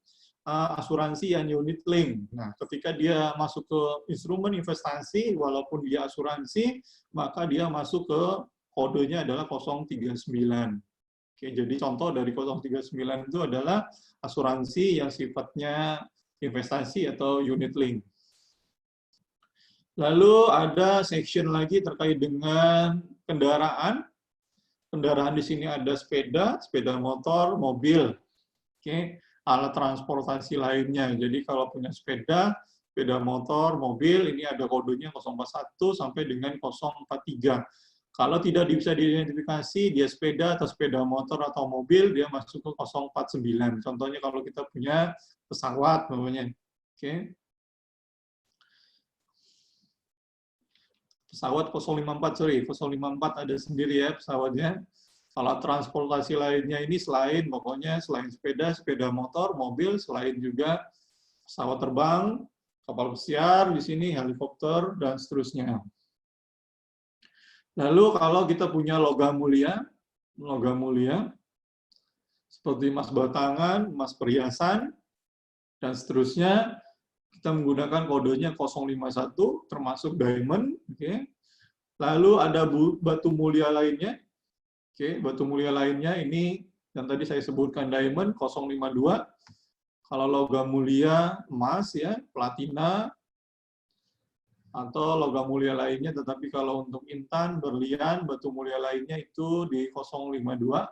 asuransi yang unit link. Nah, ketika dia masuk ke instrumen investasi, walaupun dia asuransi, maka dia masuk ke kodenya adalah 039. Oke, jadi contoh dari 039 itu adalah asuransi yang sifatnya investasi atau unit link. Lalu ada section lagi terkait dengan kendaraan. Kendaraan di sini ada sepeda, sepeda motor, mobil. Oke, alat transportasi lainnya. Jadi kalau punya sepeda, sepeda motor, mobil, ini ada kodenya 041 sampai dengan 043. Kalau tidak bisa diidentifikasi, dia sepeda atau sepeda motor atau mobil, dia masuk ke 049. Contohnya kalau kita punya pesawat, namanya. Oke. Pesawat 054, sorry, 054 ada sendiri ya pesawatnya. Kalau transportasi lainnya ini selain, pokoknya selain sepeda, sepeda motor, mobil, selain juga pesawat terbang, kapal pesiar, di sini helikopter, dan seterusnya. Lalu kalau kita punya logam mulia seperti emas batangan, emas perhiasan, dan seterusnya, kita menggunakan kodenya 051, termasuk diamond. Okay. Lalu ada batu mulia lainnya. Okay. Batu mulia lainnya ini yang tadi saya sebutkan diamond 052. Kalau logam mulia emas ya, platina, atau logam mulia lainnya, tetapi kalau untuk intan, berlian, batu mulia lainnya itu di 052.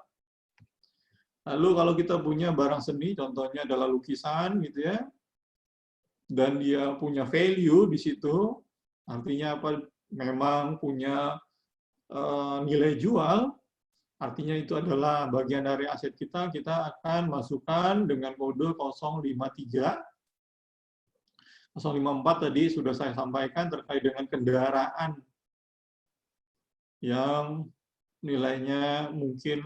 Lalu kalau kita punya barang seni, contohnya adalah lukisan gitu ya, dan dia punya value di situ, artinya apa? Memang punya nilai jual, artinya itu adalah bagian dari aset kita, kita akan masukkan dengan kode 053. 054 tadi sudah saya sampaikan terkait dengan kendaraan yang nilainya mungkin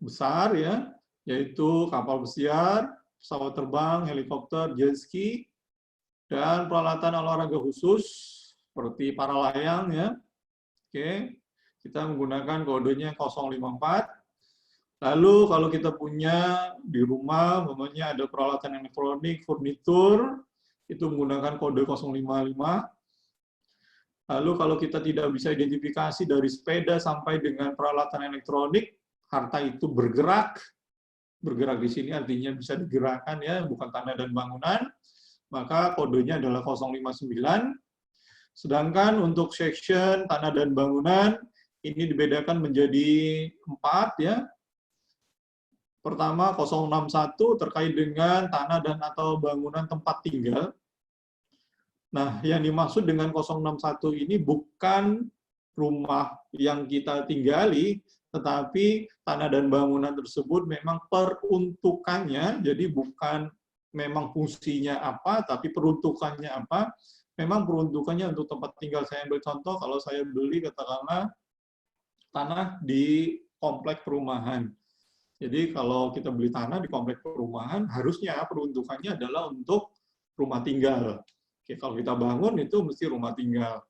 besar ya, yaitu kapal pesiar, pesawat terbang, helikopter, jet ski, dan peralatan olahraga khusus seperti para layang ya. Oke, kita menggunakan kodenya 054. Lalu kalau kita punya di rumah, umpamanya ada peralatan elektronik, furnitur, itu menggunakan kode 055. Lalu kalau kita tidak bisa identifikasi dari sepeda sampai dengan peralatan elektronik, harta itu bergerak di sini artinya bisa digerakkan ya, bukan tanah dan bangunan, maka kodenya adalah 059. Sedangkan untuk section tanah dan bangunan ini dibedakan menjadi 4 ya. Pertama 061 terkait dengan tanah dan atau bangunan tempat tinggal. Nah, yang dimaksud dengan 061 ini bukan rumah yang kita tinggali, tetapi tanah dan bangunan tersebut memang peruntukannya, jadi bukan memang fungsinya apa, tapi peruntukannya apa. Memang peruntukannya untuk tempat tinggal. Saya ambil contoh, kalau saya beli katakanlah tanah di komplek perumahan. Jadi kalau kita beli tanah di komplek perumahan, harusnya peruntukannya adalah untuk rumah tinggal. Oke, kalau kita bangun itu mesti rumah tinggal.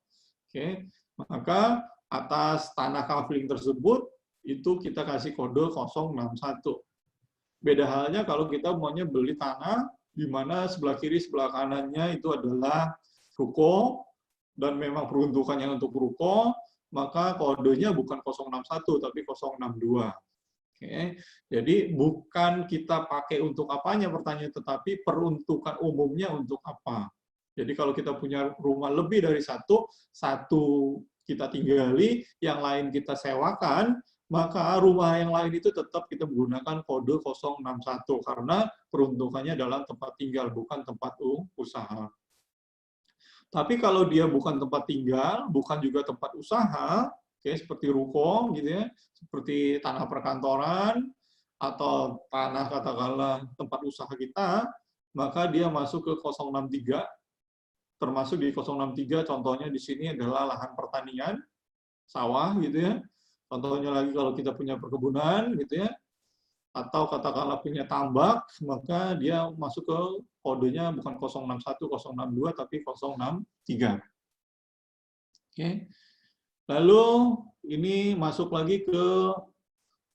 Oke, maka atas tanah kafling tersebut itu kita kasih kode 061. Beda halnya kalau kita maunya beli tanah di mana sebelah kiri sebelah kanannya itu adalah ruko dan memang peruntukannya untuk ruko, maka kodenya bukan 061 tapi 062. Oke, jadi bukan kita pakai untuk apanya pertanyaan, tetapi peruntukan umumnya untuk apa. Jadi kalau kita punya rumah lebih dari satu kita tinggali, yang lain kita sewakan, maka rumah yang lain itu tetap kita menggunakan kode 061 karena peruntukannya dalam tempat tinggal, bukan tempat usaha. Tapi kalau dia bukan tempat tinggal, bukan juga tempat usaha, oke, seperti ruko gitu ya, seperti tanah perkantoran atau tanah katakanlah tempat usaha kita, maka dia masuk ke 063. Termasuk di 063 contohnya di sini adalah lahan pertanian, sawah gitu ya. Contohnya lagi kalau kita punya perkebunan gitu ya, atau katakanlah punya tambak, maka dia masuk ke kodenya bukan 061, 062, tapi 063. Oke. Lalu ini masuk lagi ke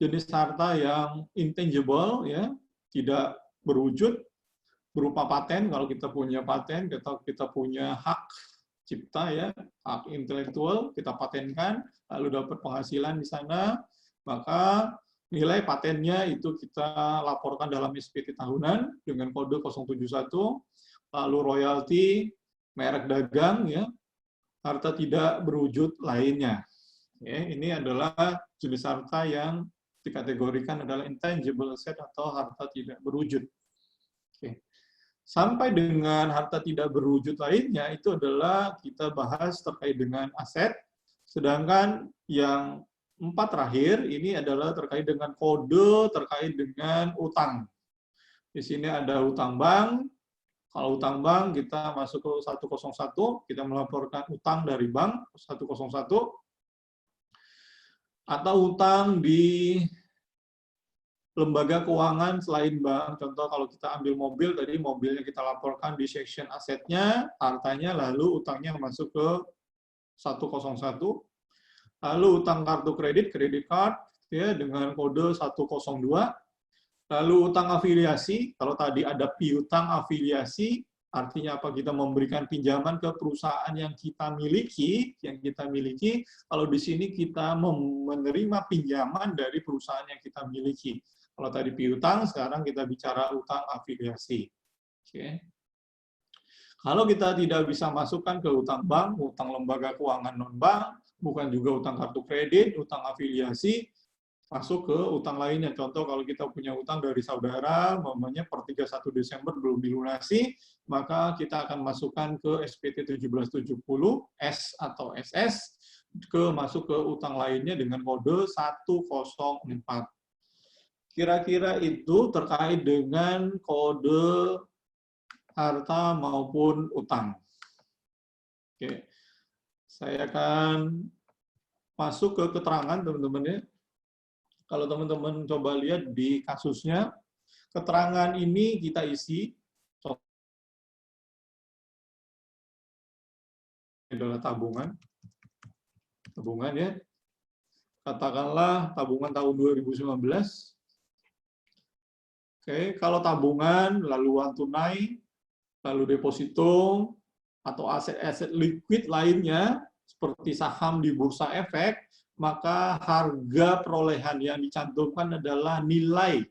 jenis harta yang intangible, ya, tidak berwujud, berupa paten. Kalau kita punya paten, kita punya hak cipta, ya, hak intelektual, kita patenkan, lalu dapat penghasilan di sana, maka nilai patennya itu kita laporkan dalam SPT tahunan dengan kode 071, lalu royalti, merek dagang, ya, harta tidak berwujud lainnya. Ya, ini adalah jenis harta yang dikategorikan adalah intangible asset atau harta tidak berwujud. Oke. Sampai dengan harta tidak berwujud lainnya, itu adalah kita bahas terkait dengan aset, sedangkan yang 4 terakhir ini adalah terkait dengan kode terkait dengan utang. Di sini ada utang bank. Kalau utang bank kita masuk ke 101, kita melaporkan utang dari bank 101, atau utang di lembaga keuangan selain bank. Contoh kalau kita ambil mobil, tadi mobilnya kita laporkan di section asetnya, hartanya, lalu utangnya masuk ke 101. Lalu utang kartu kredit, credit card, ya, dengan kode 102. Lalu utang afiliasi, kalau tadi ada piutang afiliasi, artinya apa? Kita memberikan pinjaman ke perusahaan yang kita miliki, Kalau di sini kita menerima pinjaman dari perusahaan yang kita miliki. Kalau tadi piutang, sekarang kita bicara utang afiliasi. Oke. Kalau kita tidak bisa masukkan ke utang bank, utang lembaga keuangan non-bank, bukan juga utang kartu kredit, utang afiliasi, masuk ke utang lainnya. Contoh kalau kita punya utang dari saudara, umpamanya per 31 Desember belum dilunasi, maka kita akan masukkan ke SPT 1770 S atau SS, masuk ke utang lainnya dengan kode 104. Kira-kira itu terkait dengan kode harta maupun utang. Oke. Saya akan masuk ke keterangan, teman-teman, ya. Kalau teman-teman coba lihat di kasusnya, keterangan ini kita isi. Ini adalah tabungan. Tabungan, ya. Katakanlah tabungan tahun 2019. Oke, kalau tabungan, lalu uang tunai, lalu deposito, atau aset-aset liquid lainnya, seperti saham di bursa efek, maka harga perolehan yang dicantumkan adalah nilai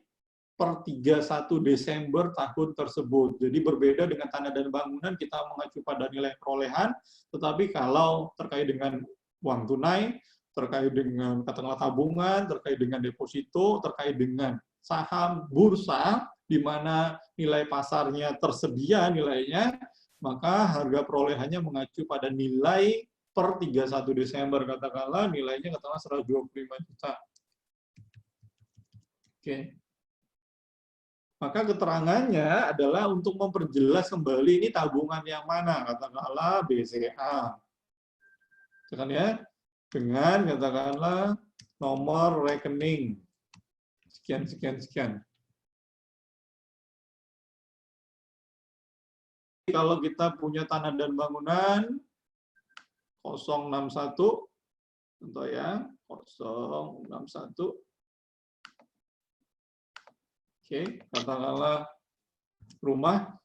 per 31 Desember tahun tersebut. Jadi berbeda dengan tanah dan bangunan, kita mengacu pada nilai perolehan, tetapi kalau terkait dengan uang tunai, terkait dengan katakanlah tabungan, terkait dengan deposito, terkait dengan saham, bursa, di mana nilai pasarnya tersedia nilainya, maka harga perolehannya mengacu pada nilai per 31 Desember, katakanlah nilainya katakanlah 125 juta. Oke. Maka keterangannya adalah untuk memperjelas kembali ini tabungan yang mana, katakanlah BCA. Katakan ya, dengan katakanlah nomor rekening sekian sekian sekian. Kalau kita punya tanah dan bangunan 061, contoh ya, 061. Oke, katakanlah rumah.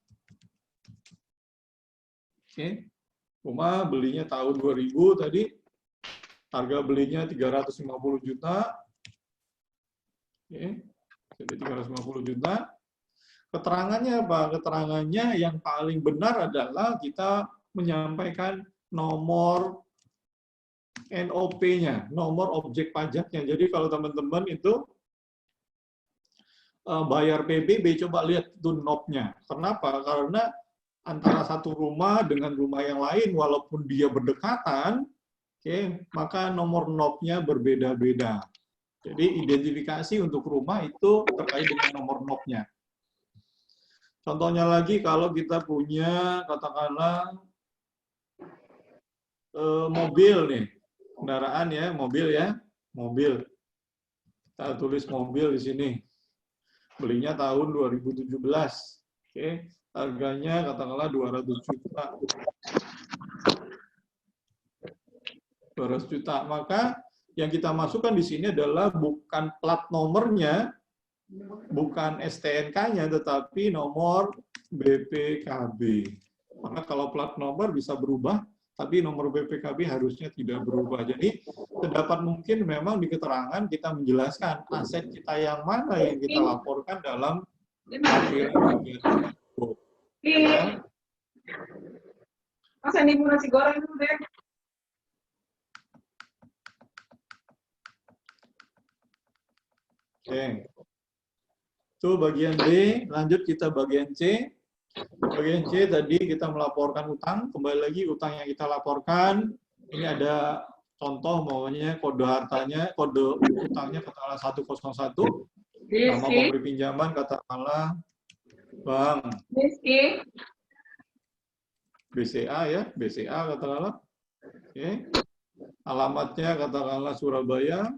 Oke, rumah belinya tahun 2000 tadi, harga belinya 350 juta. Oke, jadi 350 juta. Keterangannya apa? Keterangannya yang paling benar adalah kita menyampaikan nomor NOP-nya, nomor objek pajaknya. Jadi kalau teman-teman itu bayar PBB, coba lihat itu NOP-nya. Kenapa? Karena antara satu rumah dengan rumah yang lain, walaupun dia berdekatan, maka nomor NOP-nya berbeda-beda. Jadi identifikasi untuk rumah itu terkait dengan nomor NOP-nya. Contohnya lagi kalau kita punya katakanlah mobil nih, kendaraan ya, mobil ya, mobil. Kita tulis mobil di sini. Belinya tahun 2017. Oke, harganya katakanlah 200 juta. 200 juta. Maka yang kita masukkan di sini adalah bukan plat nomornya, bukan STNK-nya, tetapi nomor BPKB. Maka kalau plat nomor bisa berubah, tapi nomor BPKB harusnya tidak berubah. Jadi, sedapat mungkin memang di keterangan kita menjelaskan aset kita yang mana yang kita laporkan dalam laporan kegiatan. Masa nih nasi goreng dulu deh. Oke. Itu bagian B, lanjut kita bagian C. Bagian C tadi kita melaporkan utang, kembali lagi utang yang kita laporkan, ini ada contoh maunya kode hartanya, kode utangnya katakanlah 101, nama pemberi pinjaman katakanlah Bank BCA ya, BCA katakanlah. Oke. Alamatnya katakanlah Surabaya.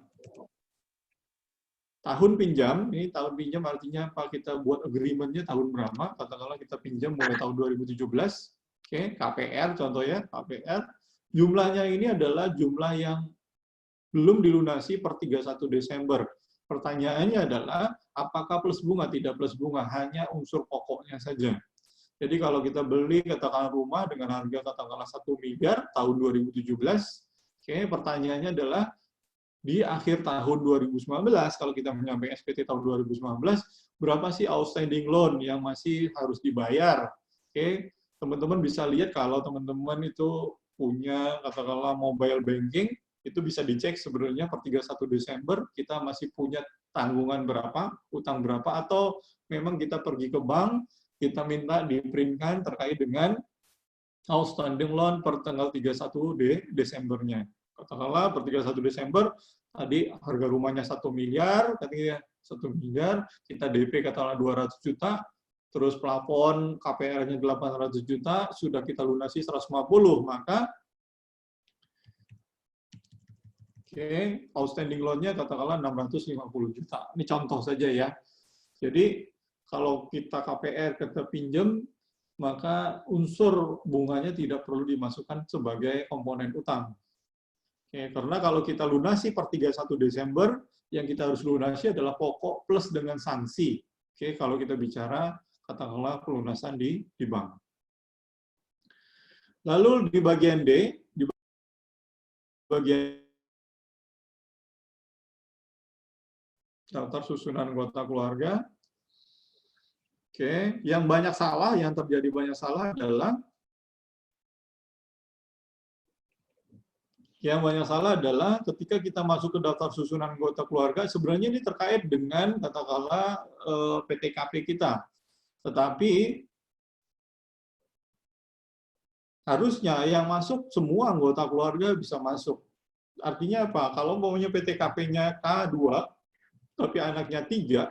Tahun pinjam, ini tahun pinjam artinya apa? Kita buat agreement-nya tahun berapa? Katakanlah kita pinjam mulai tahun 2017. Oke, KPR contohnya, KPR. Jumlahnya ini adalah jumlah yang belum dilunasi per 31 Desember. Pertanyaannya adalah, apakah plus bunga? Tidak plus bunga, hanya unsur pokoknya saja. Jadi kalau kita beli katakanlah rumah dengan harga katakanlah 1 miliar tahun 2017, oke, pertanyaannya adalah, di akhir tahun 2019, kalau kita menyampaikan SPT tahun 2019, berapa sih outstanding loan yang masih harus dibayar? Oke, teman-teman bisa lihat kalau teman-teman itu punya katakanlah mobile banking, itu bisa dicek sebenarnya per 31 Desember kita masih punya tanggungan berapa, utang berapa, atau memang kita pergi ke bank, kita minta di-print-kan terkait dengan outstanding loan per tanggal 31 Desembernya. Katakanlah per 31 Desember, tadi harga rumahnya 1 miliar, tadi 1 miliar, kita DP katakanlah 200 juta, terus plafon KPR-nya 800 juta, sudah kita lunasi 150, maka outstanding loan-nya katakanlah 650 juta. Ini contoh saja ya. Jadi, kalau kita KPR, kita pinjam, maka unsur bunganya tidak perlu dimasukkan sebagai komponen utang. Karena kalau kita lunasi per 31 Desember, yang kita harus lunasi adalah pokok plus dengan sanksi. Kalau kita bicara, katakanlah pelunasan di bank. Lalu di bagian D, di bagian daftar susunan anggota keluarga. Oke, yang banyak salah, yang terjadi banyak salah adalah ketika kita masuk ke daftar susunan anggota keluarga, sebenarnya ini terkait dengan katakanlah PTKP kita. Tetapi harusnya yang masuk semua anggota keluarga bisa masuk. Artinya apa? Kalau maunya PTKP-nya K2, tapi anaknya 3,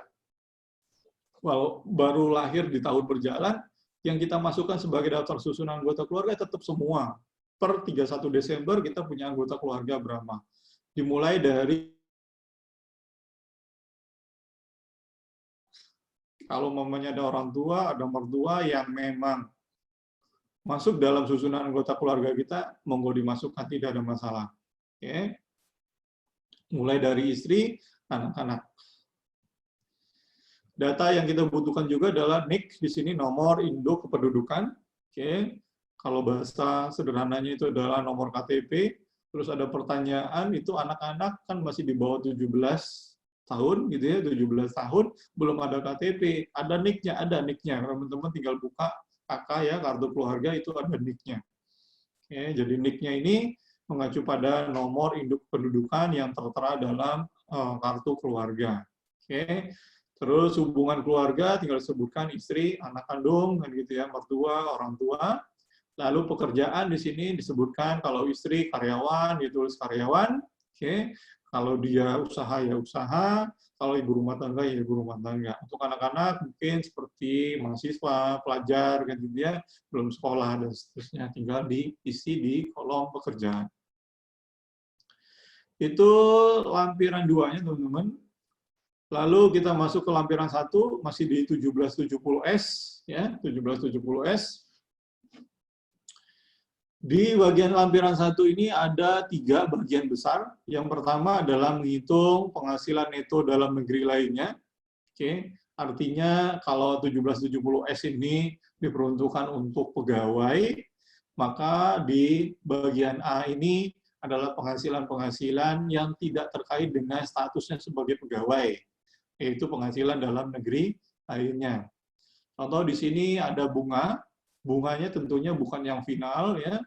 baru lahir di tahun berjalan, yang kita masukkan sebagai daftar susunan anggota keluarga tetap semua. Per 31 Desember kita punya anggota keluarga berapa. Dimulai dari, kalau mamanya ada orang tua, ada mertua yang memang masuk dalam susunan anggota keluarga kita, monggo dimasukkan, tidak ada masalah. Oke. Mulai dari istri, anak-anak. Data yang kita butuhkan juga adalah NIK, di sini nomor induk kependudukan. Oke. Kalau bahasa sederhananya itu adalah nomor KTP. Terus ada pertanyaan, itu anak-anak kan masih di bawah 17 tahun, gitu ya, 17 tahun, belum ada KTP. Ada NIK-nya, teman-teman tinggal buka KK ya, kartu keluarga, itu ada NIK-nya. Oke, jadi NIK-nya ini mengacu pada nomor induk kependudukan yang tertera dalam kartu keluarga. Oke. Terus hubungan keluarga tinggal disebutkan istri, anak kandung, kan gitu ya, mertua, orang tua. Lalu pekerjaan di sini disebutkan kalau istri karyawan, ditulis karyawan. Oke. Kalau dia usaha ya usaha, kalau ibu rumah tangga ya ibu rumah tangga. Untuk anak-anak mungkin seperti mahasiswa, pelajar, kan gitu ya, belum sekolah dan seterusnya, tinggal diisi di kolom pekerjaan. Itu lampiran 2-nya, teman-teman. Lalu kita masuk ke lampiran 1, masih di 1770S, ya, 1770S. Di bagian lampiran 1 ini ada 3 bagian besar. Yang pertama adalah menghitung penghasilan neto dalam negeri lainnya. Oke, artinya kalau 1770S ini diperuntukkan untuk pegawai, maka di bagian A ini adalah penghasilan-penghasilan yang tidak terkait dengan statusnya sebagai pegawai, yaitu penghasilan dalam negeri lainnya. Contoh di sini ada bunga. Bunganya tentunya bukan yang final ya.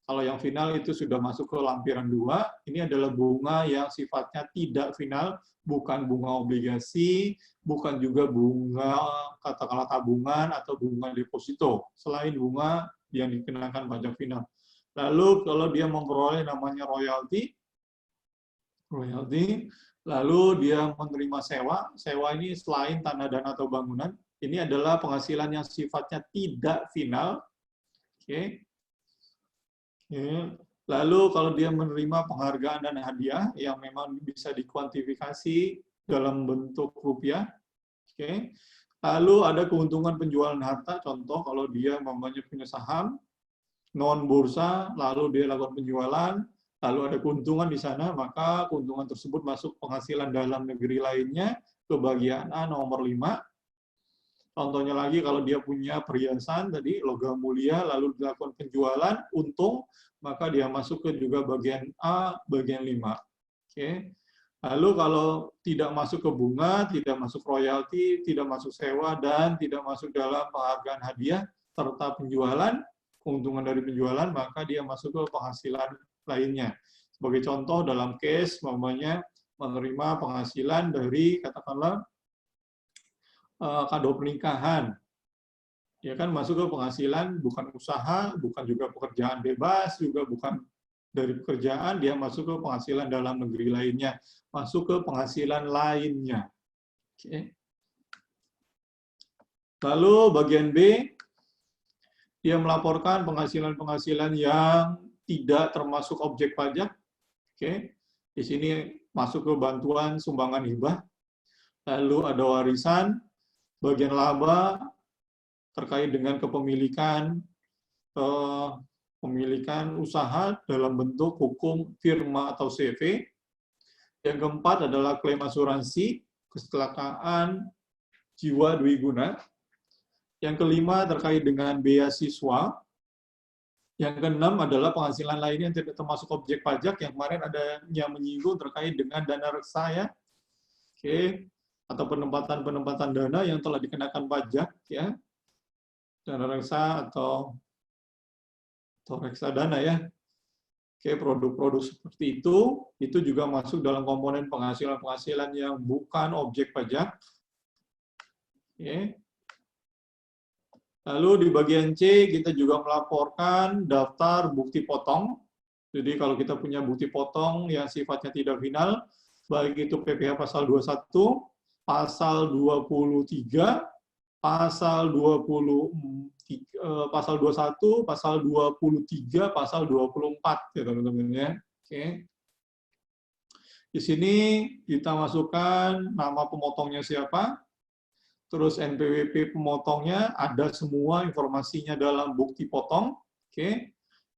Kalau yang final itu sudah masuk ke lampiran 2, ini adalah bunga yang sifatnya tidak final, bukan bunga obligasi, bukan juga bunga katakanlah tabungan atau bunga deposito, selain bunga yang dikenakan pajak final. Lalu kalau dia memperoleh namanya royalti, lalu dia menerima sewa ini selain tanah dan atau bangunan, ini adalah penghasilan yang sifatnya tidak final. Oke. Lalu kalau dia menerima penghargaan dan hadiah yang memang bisa dikuantifikasi dalam bentuk rupiah. Oke. Lalu ada keuntungan penjualan harta, contoh kalau dia mempunyai punya saham non bursa, lalu dia lakukan penjualan, lalu ada keuntungan di sana, maka keuntungan tersebut masuk penghasilan dalam negeri lainnya ke bagian A nomor 5. Contohnya lagi kalau dia punya perhiasan tadi logam mulia lalu dilakukan penjualan untung, maka dia masuk ke juga bagian A bagian 5. Oke. Lalu kalau tidak masuk ke bunga, tidak masuk royalti, tidak masuk sewa dan tidak masuk dalam penghargaan hadiah serta penjualan, keuntungan dari penjualan, maka dia masuk ke penghasilan lainnya. Sebagai contoh dalam case mamanya menerima penghasilan dari katakanlah kado pernikahan, ya kan masuk ke penghasilan bukan usaha, bukan juga pekerjaan bebas, juga bukan dari pekerjaan, dia masuk ke penghasilan dalam negeri lainnya, masuk ke penghasilan lainnya. Oke. Lalu bagian B, dia melaporkan penghasilan-penghasilan yang tidak termasuk objek pajak. Oke. Di sini masuk ke bantuan sumbangan hibah, lalu ada warisan. Bagian laba terkait dengan kepemilikan usaha dalam bentuk hukum firma atau CV. Yang keempat adalah klaim asuransi kecelakaan jiwa dwiguna. Yang kelima terkait dengan beasiswa. Yang keenam adalah penghasilan lainnya yang tidak termasuk objek pajak, yang kemarin ada yang menyinggung terkait dengan dana reksa ya. Oke, atau penempatan dana yang telah dikenakan pajak, ya, dana reksa atau reksadana, ya. Oke, produk-produk seperti itu juga masuk dalam komponen penghasilan-penghasilan yang bukan objek pajak. Oke. Lalu di bagian C, kita juga melaporkan daftar bukti potong. Jadi kalau kita punya bukti potong yang sifatnya tidak final, baik itu PPh pasal 21, pasal 23, pasal 21, pasal 23, pasal 24, ya teman-teman, ya. Oke. Di sini kita masukkan nama pemotongnya siapa, terus NPWP pemotongnya, ada semua informasinya dalam bukti potong. Oke.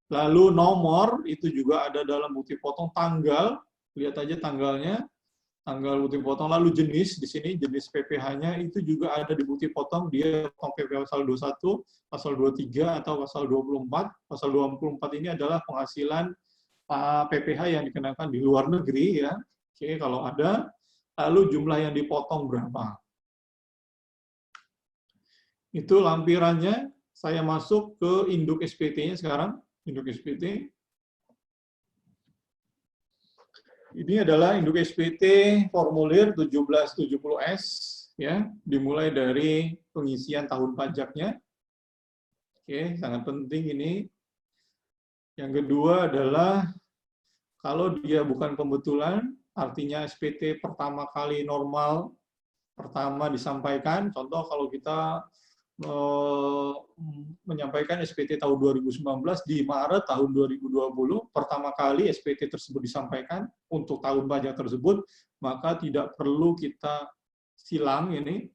Lalu nomor itu juga ada dalam bukti potong, tanggal, lihat aja tanggalnya, tanggal bukti potong. Lalu jenis, di sini jenis PPh-nya itu juga ada di bukti potong, dia potong PPh pasal 21, pasal 23 atau pasal 24. Pasal 24 ini adalah penghasilan PPh yang dikenakan di luar negeri, ya. Oke, kalau ada. Lalu jumlah yang dipotong berapa? Itu lampirannya. Saya masuk ke induk SPT-nya sekarang. Induk SPT. Ini adalah induk SPT formulir 1770S, ya, dimulai dari pengisian tahun pajaknya. Oke, sangat penting ini. Yang kedua adalah kalau dia bukan pembetulan, artinya SPT pertama kali normal, pertama disampaikan. Contoh kalau kita menyampaikan SPT tahun 2019 di Maret tahun 2020, pertama kali SPT tersebut disampaikan untuk tahun pajak tersebut, maka tidak perlu kita silang ini.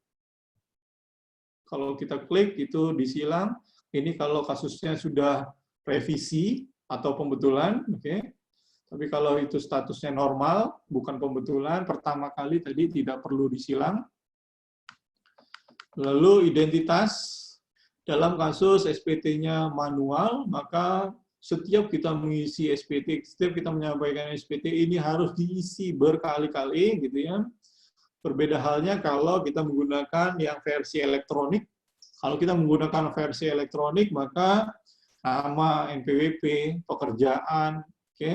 Kalau kita klik itu disilang. Ini kalau kasusnya sudah revisi atau pembetulan, oke. Tapi kalau itu statusnya normal, bukan pembetulan, pertama kali tadi tidak perlu disilang. Lalu identitas, dalam kasus SPT-nya manual, maka setiap kita mengisi SPT, setiap kita menyampaikan SPT, ini harus diisi berkali-kali, gitu ya. Berbeda halnya kalau kita menggunakan yang versi elektronik. Kalau kita menggunakan versi elektronik, maka nama NPWP, pekerjaan, oke,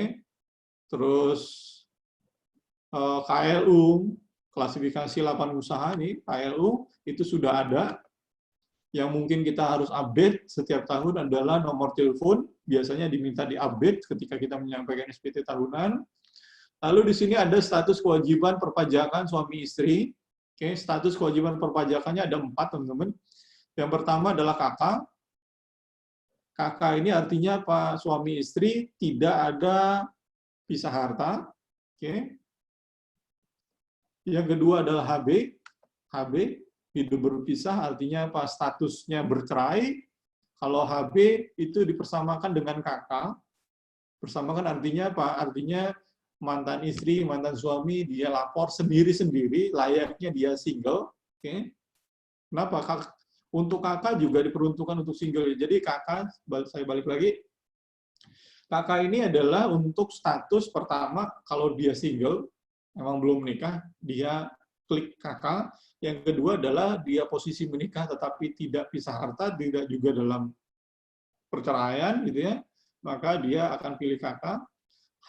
terus KLU, klasifikasi 8 usaha nih, KLU, itu sudah ada. Yang mungkin kita harus update setiap tahun adalah nomor telepon, biasanya diminta diupdate ketika kita menyampaikan SPT tahunan. Lalu di sini ada status kewajiban perpajakan suami istri. Oke, status kewajiban perpajakannya ada 4, teman-teman. Yang pertama adalah KK. KK ini artinya Pak suami istri tidak ada pisah harta. Oke. Yang kedua adalah HB. HB, hidup berpisah, artinya apa? Statusnya bercerai. Kalau HB itu dipersamakan dengan KK. Bersamakan artinya apa? Artinya mantan istri, mantan suami, dia lapor sendiri-sendiri, layaknya dia single. Oke. Kenapa? Untuk KK juga diperuntukkan untuk single. Jadi KK, saya balik lagi. KK ini adalah untuk status pertama, kalau dia single, memang belum menikah, dia klik KK. Yang kedua adalah dia posisi menikah tetapi tidak pisah harta, tidak juga dalam perceraian, gitu ya. Maka dia akan pilih KK.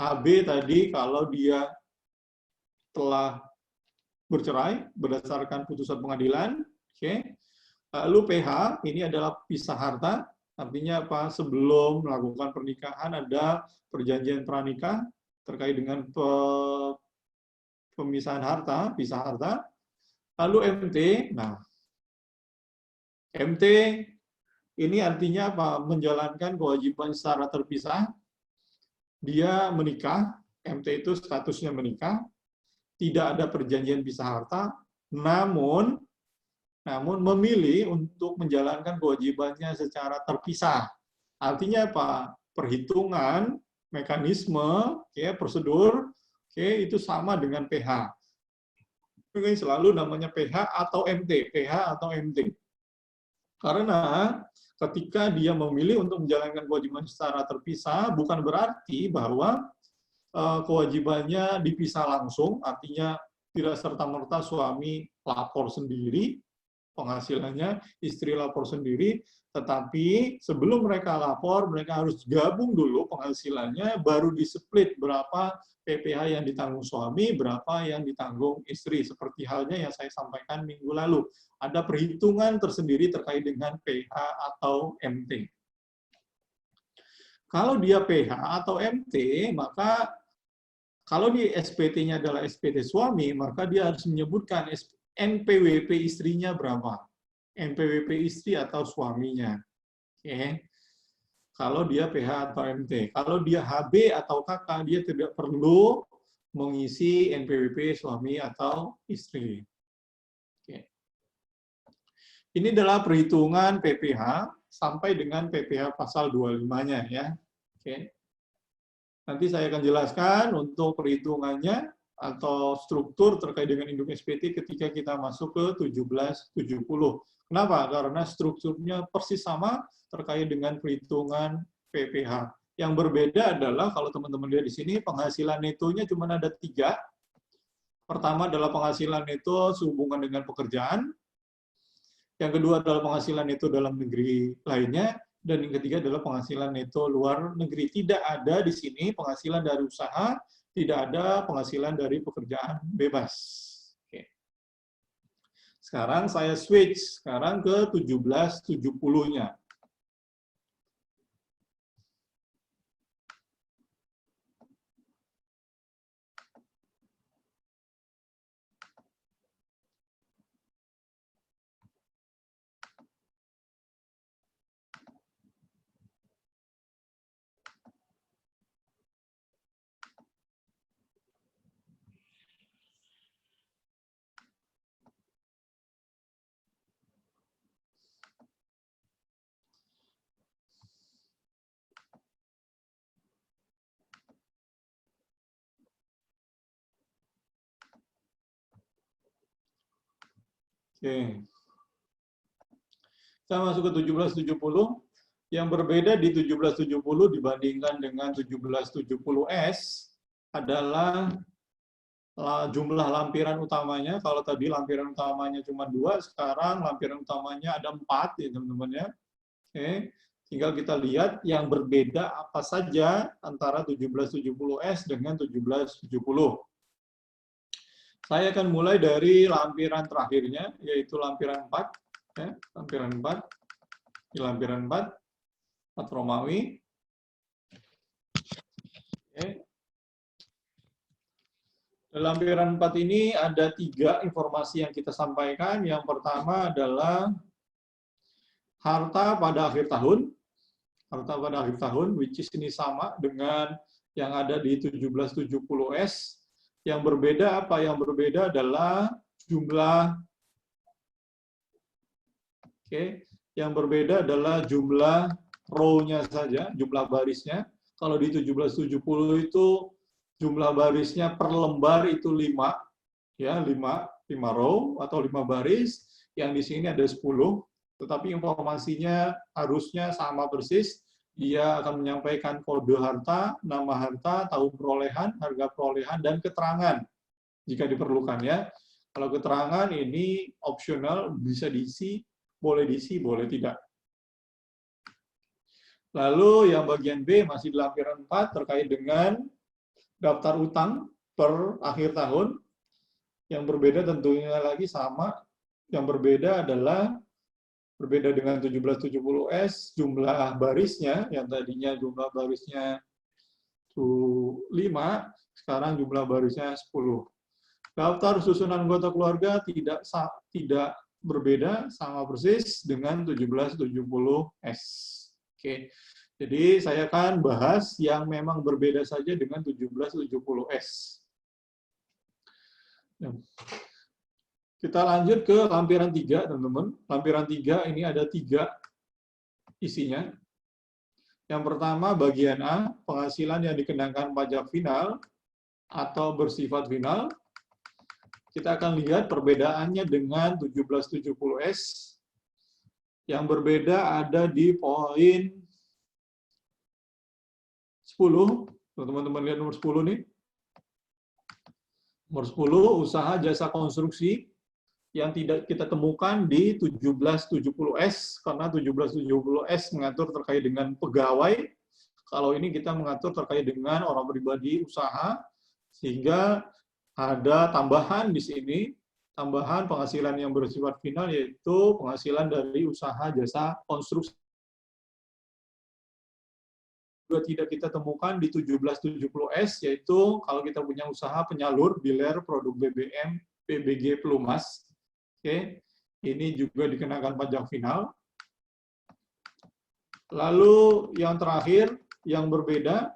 HB tadi kalau dia telah bercerai berdasarkan putusan pengadilan, oke. Lalu PH ini adalah pisah harta, artinya apa? Sebelum melakukan pernikahan ada perjanjian pranikah terkait dengan pemisahan harta, pisah harta. Lalu MT, nah MT ini artinya apa? Menjalankan kewajiban secara terpisah. Dia menikah, MT itu statusnya menikah, tidak ada perjanjian pisah harta, namun memilih untuk menjalankan kewajibannya secara terpisah. Artinya apa? Perhitungan, mekanisme, ya, prosedur, oke, itu sama dengan PH. Ini selalu namanya PH atau MT, PH atau MT. Karena ketika dia memilih untuk menjalankan kewajiban secara terpisah, bukan berarti bahwa kewajibannya dipisah langsung, artinya tidak serta-merta suami lapor sendiri penghasilannya, istri lapor sendiri, tetapi sebelum mereka lapor, mereka harus gabung dulu penghasilannya, baru di-split berapa PPh yang ditanggung suami, berapa yang ditanggung istri. Seperti halnya yang saya sampaikan minggu lalu. Ada perhitungan tersendiri terkait dengan PH atau MT. Kalau dia PH atau MT, maka kalau di SPT-nya adalah SPT suami, maka dia harus menyebutkan NPWP istrinya berapa? NPWP istri atau suaminya. Oke. Kalau dia PH atau MT. Kalau dia HB atau KK, dia tidak perlu mengisi NPWP suami atau istri. Oke. Ini adalah perhitungan PPh sampai dengan PPh pasal 25-nya ya. Oke. Nanti saya akan jelaskan untuk perhitungannya atau struktur terkait dengan induk SPT ketika kita masuk ke 1770. Kenapa? Karena strukturnya persis sama terkait dengan perhitungan PPh. Yang berbeda adalah, kalau teman-teman lihat di sini, penghasilan netonya cuma ada 3. Pertama adalah penghasilan neto sehubungan dengan pekerjaan. Yang kedua adalah penghasilan neto dalam negeri lainnya. Dan yang ketiga adalah penghasilan neto luar negeri. Tidak ada di sini penghasilan dari usaha, tidak ada penghasilan dari pekerjaan bebas. Oke. Sekarang saya switch sekarang ke 1770-nya. Oke. Kita masuk ke 1770. Yang berbeda di 1770 dibandingkan dengan 1770S adalah jumlah lampiran utamanya. Kalau tadi lampiran utamanya cuma 2, sekarang lampiran utamanya ada 4 ya teman-teman ya. Oke. Tinggal kita lihat yang berbeda apa saja antara 1770S dengan 1770. Saya akan mulai dari lampiran terakhirnya, yaitu lampiran 4. Ya, lampiran 4. Di lampiran 4 Romawi. Oke. Dalam lampiran 4 ini ada 3 informasi yang kita sampaikan. Yang pertama adalah harta pada akhir tahun. Harta pada akhir tahun, which is ini sama dengan yang ada di 1770S. Yang berbeda apa? Yang berbeda adalah jumlah. Oke. Yang berbeda adalah jumlah row-nya saja, jumlah barisnya. Kalau di 1770 itu jumlah barisnya per lembar itu 5, ya 5 row atau 5 baris. Yang di sini ada 10, tetapi informasinya harusnya sama persis. Dia akan menyampaikan kode harta, nama harta, tahun perolehan, harga perolehan, dan keterangan jika diperlukan ya. Kalau keterangan ini opsional, bisa diisi, boleh tidak. Lalu yang bagian B masih di lampiran 4 terkait dengan daftar utang per akhir tahun. Yang berbeda tentunya lagi sama. Yang berbeda adalah berbeda dengan 1770S, jumlah barisnya, yang tadinya jumlah barisnya 5, sekarang jumlah barisnya 10. Daftar susunan anggota keluarga tidak berbeda, sama persis dengan 1770S. Oke, jadi saya akan bahas yang memang berbeda saja dengan 1770S. Kita lanjut ke lampiran 3, teman-teman. Lampiran 3 ini ada 3 isinya. Yang pertama, bagian A, penghasilan yang dikenakan pajak final atau bersifat final. Kita akan lihat perbedaannya dengan 1770S. Yang berbeda ada di poin 10. Teman-teman lihat nomor 10 nih. Nomor 10, usaha jasa konstruksi yang tidak kita temukan di 1770S, karena 1770S mengatur terkait dengan pegawai. Kalau ini kita mengatur terkait dengan orang pribadi usaha, sehingga ada tambahan di sini, tambahan penghasilan yang bersifat final, yaitu penghasilan dari usaha jasa konstruksi. Juga tidak kita temukan di 1770S, yaitu kalau kita punya usaha penyalur, dealer, produk BBM, PBG, Pelumas. Oke, ini juga dikenakan pajak final. Lalu yang terakhir, yang berbeda,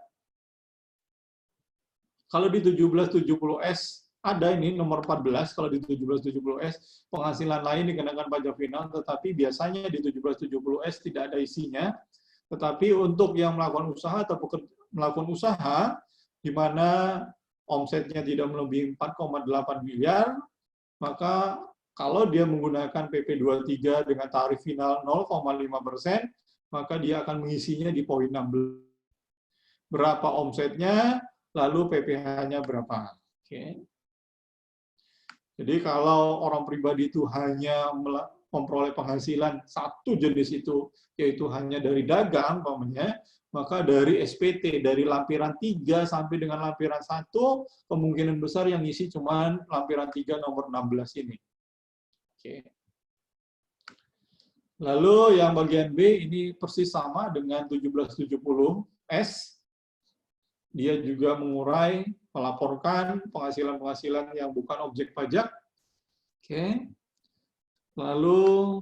kalau di 1770S, ada ini nomor 14, kalau di 1770S, penghasilan lain dikenakan pajak final, tetapi biasanya di 1770S tidak ada isinya. Tetapi untuk yang melakukan usaha atau melakukan usaha di mana omsetnya tidak melebihi 4,8 miliar, maka kalau dia menggunakan PP 23 dengan tarif final 0,5%, maka dia akan mengisinya di poin 16. Berapa omsetnya, lalu PPh-nya berapa. Oke. Jadi kalau orang pribadi itu hanya memperoleh penghasilan satu jenis itu, yaitu hanya dari dagang, maka dari SPT, dari lampiran 3 sampai dengan lampiran 1, kemungkinan besar yang isi cuma lampiran 3 nomor 16 ini. Oke. Lalu yang bagian B ini persis sama dengan 1770S. Dia juga mengurai, melaporkan penghasilan-penghasilan yang bukan objek pajak. Oke. Lalu,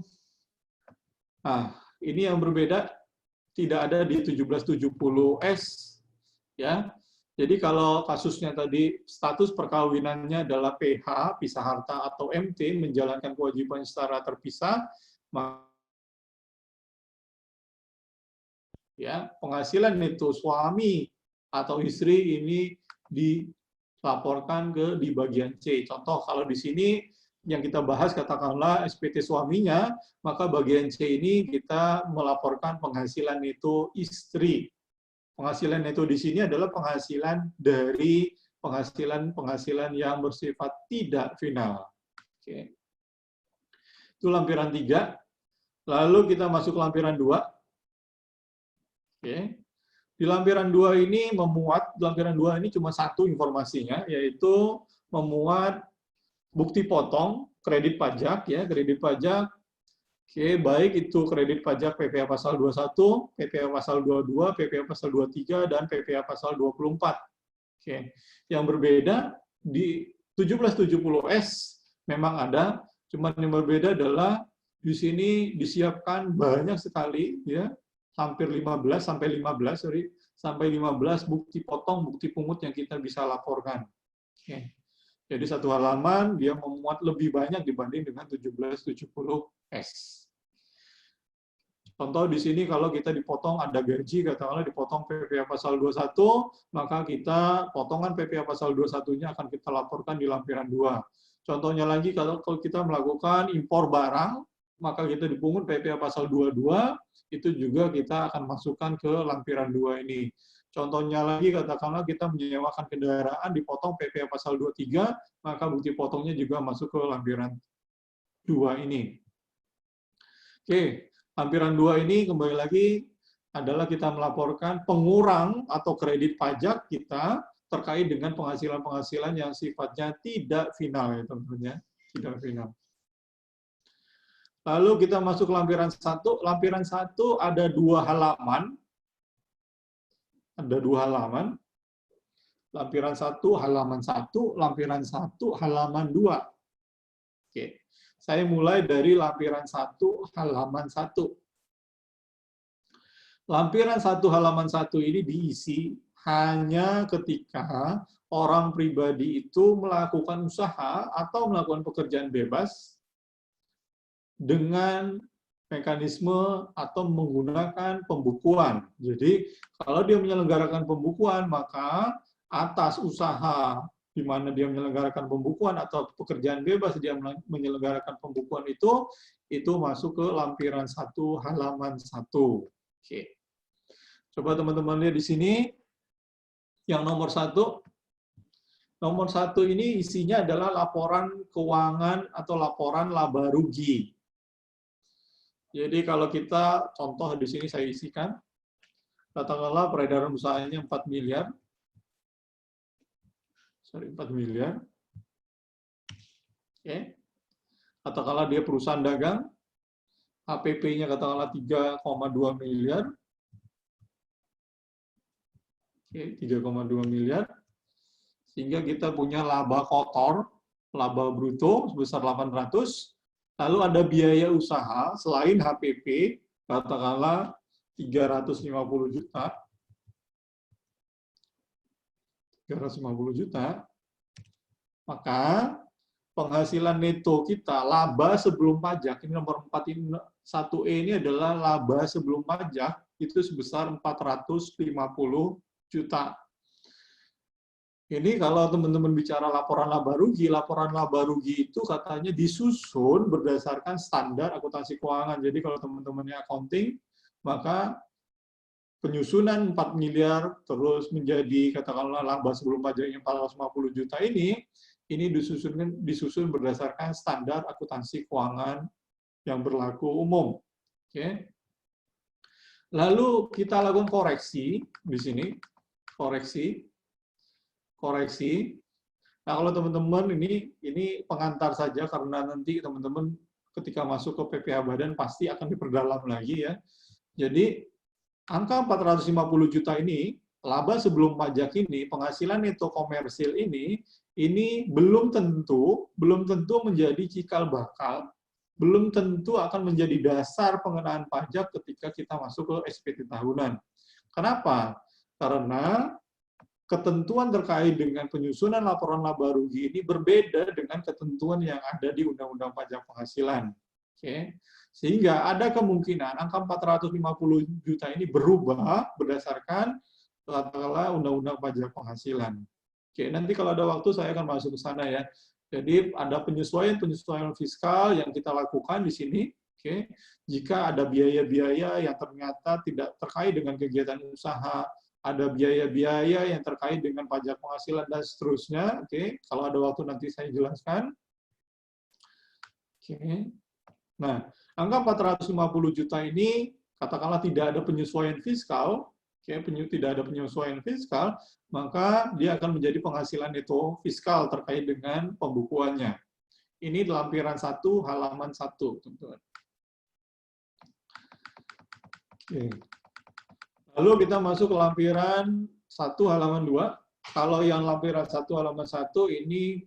ini yang berbeda, tidak ada di 1770S. Ya. Jadi kalau kasusnya tadi status perkawinannya adalah PH, pisah harta, atau MT, menjalankan kewajiban secara terpisah, ya, penghasilan itu suami atau istri ini dilaporkan di bagian C. Contoh, kalau di sini yang kita bahas katakanlah SPT suaminya, maka bagian C ini kita melaporkan penghasilan itu istri. Penghasilan itu di sini adalah penghasilan dari penghasilan yang bersifat tidak final. Oke. Itu lampiran 3. Lalu kita masuk ke lampiran 2. Oke. Di lampiran 2 ini lampiran 2 ini cuma satu informasinya, yaitu memuat bukti potong kredit pajak, ya, kredit pajak. Oke, baik itu kredit pajak PPh pasal 21, PPh pasal 22, PPh pasal 23, dan PPh pasal 24. Oke. Yang berbeda di 1770S memang ada, cuma yang berbeda adalah di sini disiapkan banyak sekali, ya, hampir 15 sampai 15 bukti potong, bukti pungut yang kita bisa laporkan. Oke. Jadi satu halaman dia memuat lebih banyak dibanding dengan 1770S. Contoh di sini kalau kita dipotong ada gaji, katakanlah dipotong PPh pasal 21, maka kita potongan PPh pasal 21-nya akan kita laporkan di lampiran 2. Contohnya lagi kalau kita melakukan impor barang, maka kita dipungut PPh pasal 22, itu juga kita akan masukkan ke lampiran 2 ini. Contohnya lagi, katakanlah kita menyewakan kendaraan, dipotong PPh pasal 23, maka bukti potongnya juga masuk ke lampiran 2 ini. Oke, lampiran 2 ini kembali lagi adalah kita melaporkan pengurang atau kredit pajak kita terkait dengan penghasilan-penghasilan yang sifatnya tidak final, ya tentunya, tidak final. Lalu kita masuk ke lampiran 1. Lampiran 1 ada 2 halaman. Ada 2 halaman. Lampiran 1 halaman 1, lampiran 1 halaman 2. Oke. Saya mulai dari lampiran 1 halaman 1. Lampiran 1 halaman 1 ini diisi hanya ketika orang pribadi itu melakukan usaha atau melakukan pekerjaan bebas dengan mekanisme atau menggunakan pembukuan. Jadi, kalau dia menyelenggarakan pembukuan, maka atas usaha di mana dia menyelenggarakan pembukuan atau pekerjaan bebas dia menyelenggarakan pembukuan itu masuk ke lampiran 1 halaman 1. Oke. Coba teman-teman lihat di sini, yang nomor 1, Nomor 1 ini isinya adalah laporan keuangan atau laporan laba rugi. Jadi kalau kita, contoh di sini saya isikan, katakanlah peredaran usahanya 4 miliar. Sorry, 4 miliar. Oke. Katakanlah dia perusahaan dagang, HPP-nya katakanlah 3,2 miliar. Oke, 3,2 miliar. Sehingga kita punya laba kotor, laba bruto sebesar 800. Lalu ada biaya usaha selain HPP, katakanlah 350 juta. 350 juta. Maka penghasilan neto kita, laba sebelum pajak, ini nomor 4, ini 1E ini adalah laba sebelum pajak, itu sebesar 450 juta. Ini kalau teman-teman bicara laporan laba rugi itu katanya disusun berdasarkan standar akuntansi keuangan. Jadi kalau teman-temannya accounting, maka penyusunan 4 miliar terus menjadi katakanlah laba sebelum pajaknya 450 juta ini disusun berdasarkan standar akuntansi keuangan yang berlaku umum. Oke. Lalu kita lakukan koreksi di sini, koreksi. Nah, kalau teman-teman ini pengantar saja karena nanti teman-teman ketika masuk ke PPh Badan pasti akan diperdalam lagi ya. Jadi angka 450 juta ini, laba sebelum pajak ini, penghasilan neto komersil ini belum tentu menjadi cikal bakal, belum tentu akan menjadi dasar pengenaan pajak ketika kita masuk ke SPT tahunan. Kenapa? Karena ketentuan terkait dengan penyusunan laporan laba rugi ini berbeda dengan ketentuan yang ada di Undang-Undang Pajak Penghasilan. Oke. Sehingga ada kemungkinan angka 450 juta ini berubah berdasarkan katakanlah Undang-Undang Pajak Penghasilan. Oke, nanti kalau ada waktu saya akan masuk ke sana ya. Jadi ada penyesuaian fiskal yang kita lakukan di sini. Oke. Jika ada biaya-biaya yang ternyata tidak terkait dengan kegiatan usaha, ada biaya-biaya yang terkait dengan pajak penghasilan dan seterusnya. Oke, kalau ada waktu nanti saya jelaskan. Oke. Nah, angka 450 juta ini katakanlah tidak ada penyesuaian fiskal, tidak ada penyesuaian fiskal, maka dia akan menjadi penghasilan neto fiskal terkait dengan pembukuannya. Ini lampiran 1 halaman 1, teman-teman. Oke. Lalu kita masuk ke lampiran 1 halaman 2. Kalau yang lampiran 1 halaman 1 ini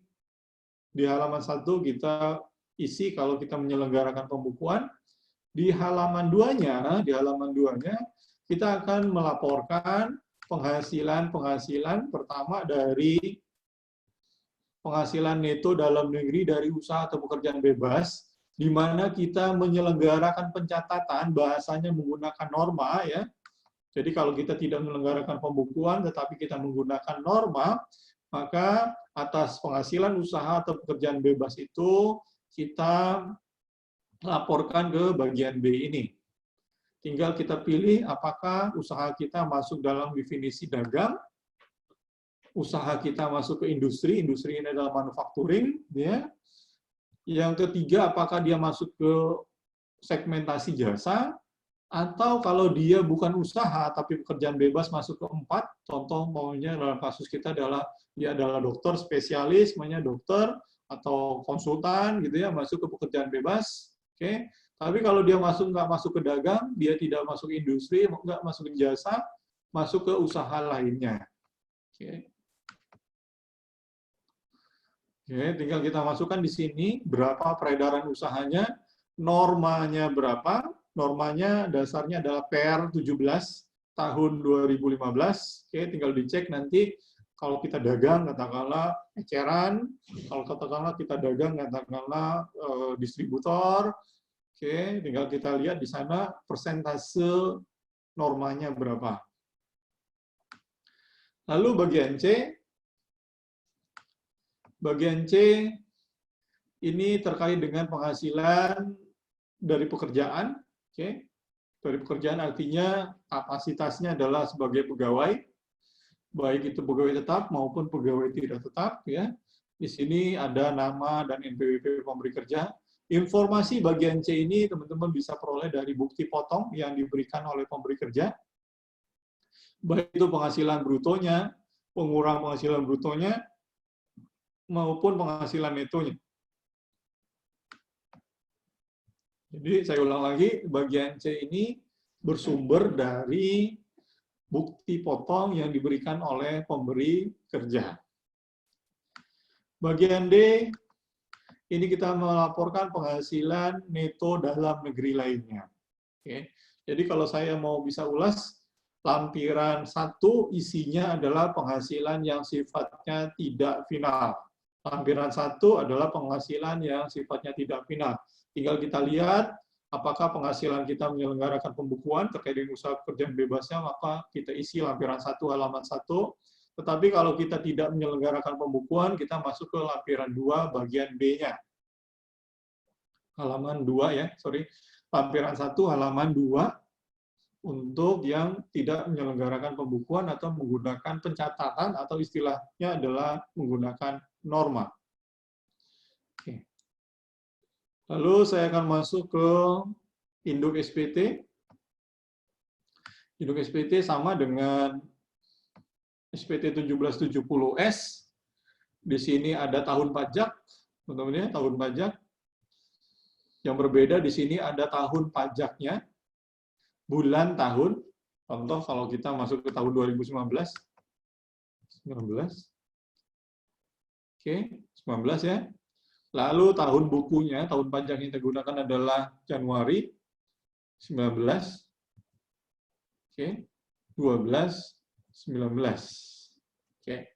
di halaman 1 kita isi kalau kita menyelenggarakan pembukuan. Di halaman 2-nya, kita akan melaporkan penghasilan pertama dari penghasilan neto dalam negeri dari usaha atau pekerjaan bebas, di mana kita menyelenggarakan pencatatan bahasanya menggunakan norma ya. Jadi kalau kita tidak menyelenggarakan pembukuan tetapi kita menggunakan norma, maka atas penghasilan usaha atau pekerjaan bebas itu kita laporkan ke bagian B ini. Tinggal kita pilih apakah usaha kita masuk dalam definisi dagang, usaha kita masuk ke industri ini adalah manufacturing, ya. Yang ketiga, apakah dia masuk ke segmentasi jasa, atau kalau dia bukan usaha tapi pekerjaan bebas masuk ke 4, contoh maunya dalam kasus kita adalah dia adalah dokter spesialis, namanya dokter atau konsultan gitu ya, masuk ke pekerjaan bebas. Oke. Tapi kalau dia nggak masuk ke dagang, dia tidak masuk industri, nggak masuk ke jasa, masuk ke usaha lainnya. Oke. Oke, tinggal kita masukkan di sini berapa peredaran usahanya, normanya berapa. Normanya dasarnya adalah PR 17 tahun 2015. Oke, tinggal dicek nanti kalau kita dagang katakanlah eceran, kalau katakanlah kita dagang katakanlah distributor. Oke, tinggal kita lihat di sana persentase normanya berapa. Lalu bagian C. Bagian C ini terkait dengan penghasilan dari pekerjaan. Oke, dari pekerjaan artinya kapasitasnya adalah sebagai pegawai. baik itu pegawai tetap maupun pegawai tidak tetap, ya. Di sini ada nama dan NPWP pemberi kerja. Informasi bagian C ini teman-teman bisa peroleh dari bukti potong yang diberikan oleh pemberi kerja. Baik itu penghasilan brutonya, pengurang penghasilan brutonya, maupun penghasilan netonya. Jadi saya ulang lagi, bagian C ini bersumber dari bukti potong yang diberikan oleh pemberi kerja. Bagian D, ini kita melaporkan penghasilan neto dalam negeri lainnya. Oke. Jadi kalau saya mau bisa ulas, lampiran 1 isinya adalah penghasilan yang sifatnya tidak final. Lampiran 1 adalah penghasilan yang sifatnya tidak final. Tinggal kita lihat apakah penghasilan kita menyelenggarakan pembukuan terkait dengan usaha pekerjaan bebasnya, maka kita isi lampiran 1 halaman 1. Tetapi kalau kita tidak menyelenggarakan pembukuan, kita masuk ke lampiran 2 bagian B-nya. Halaman 2 ya, sorry. Lampiran 1 halaman 2 untuk yang tidak menyelenggarakan pembukuan atau menggunakan pencatatan atau istilahnya adalah menggunakan norma. Oke. Lalu saya akan masuk ke induk SPT. Induk SPT sama dengan SPT 1770S. Di sini ada tahun pajak, teman-teman ya, tahun pajak. Yang berbeda di sini ada tahun pajaknya, bulan tahun. Contoh kalau kita masuk ke tahun 2019. 19. Oke, 19 ya. Lalu tahun bukunya, tahun pajak yang kita gunakan adalah Januari 19. Oke, 12, 19. Oke.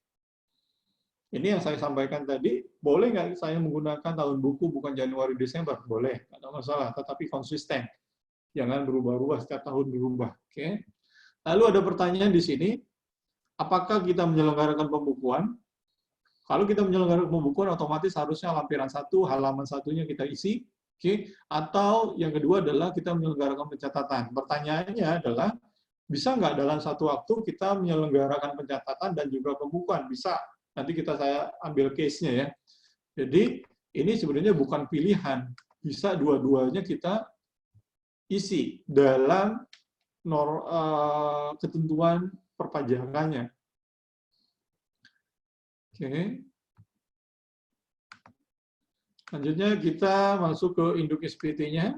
Ini yang saya sampaikan tadi, boleh nggak saya menggunakan tahun buku bukan Januari Desember? Boleh, nggak ada masalah, tetapi konsisten. Jangan berubah-ubah setiap tahun berubah. Oke. Lalu ada pertanyaan di sini, apakah kita menyelenggarakan pembukuan? Kalau kita menyelenggarakan pembukuan, otomatis harusnya lampiran 1, halaman 1-nya kita isi. Oke. Atau yang kedua adalah kita menyelenggarakan pencatatan. Pertanyaannya adalah, bisa nggak dalam satu waktu kita menyelenggarakan pencatatan dan juga pembukuan? Bisa. Nanti saya ambil case-nya ya. Jadi ini sebenarnya bukan pilihan. Bisa dua-duanya kita isi dalam ketentuan perpajakannya. Oke. Selanjutnya kita masuk ke induk SPT-nya.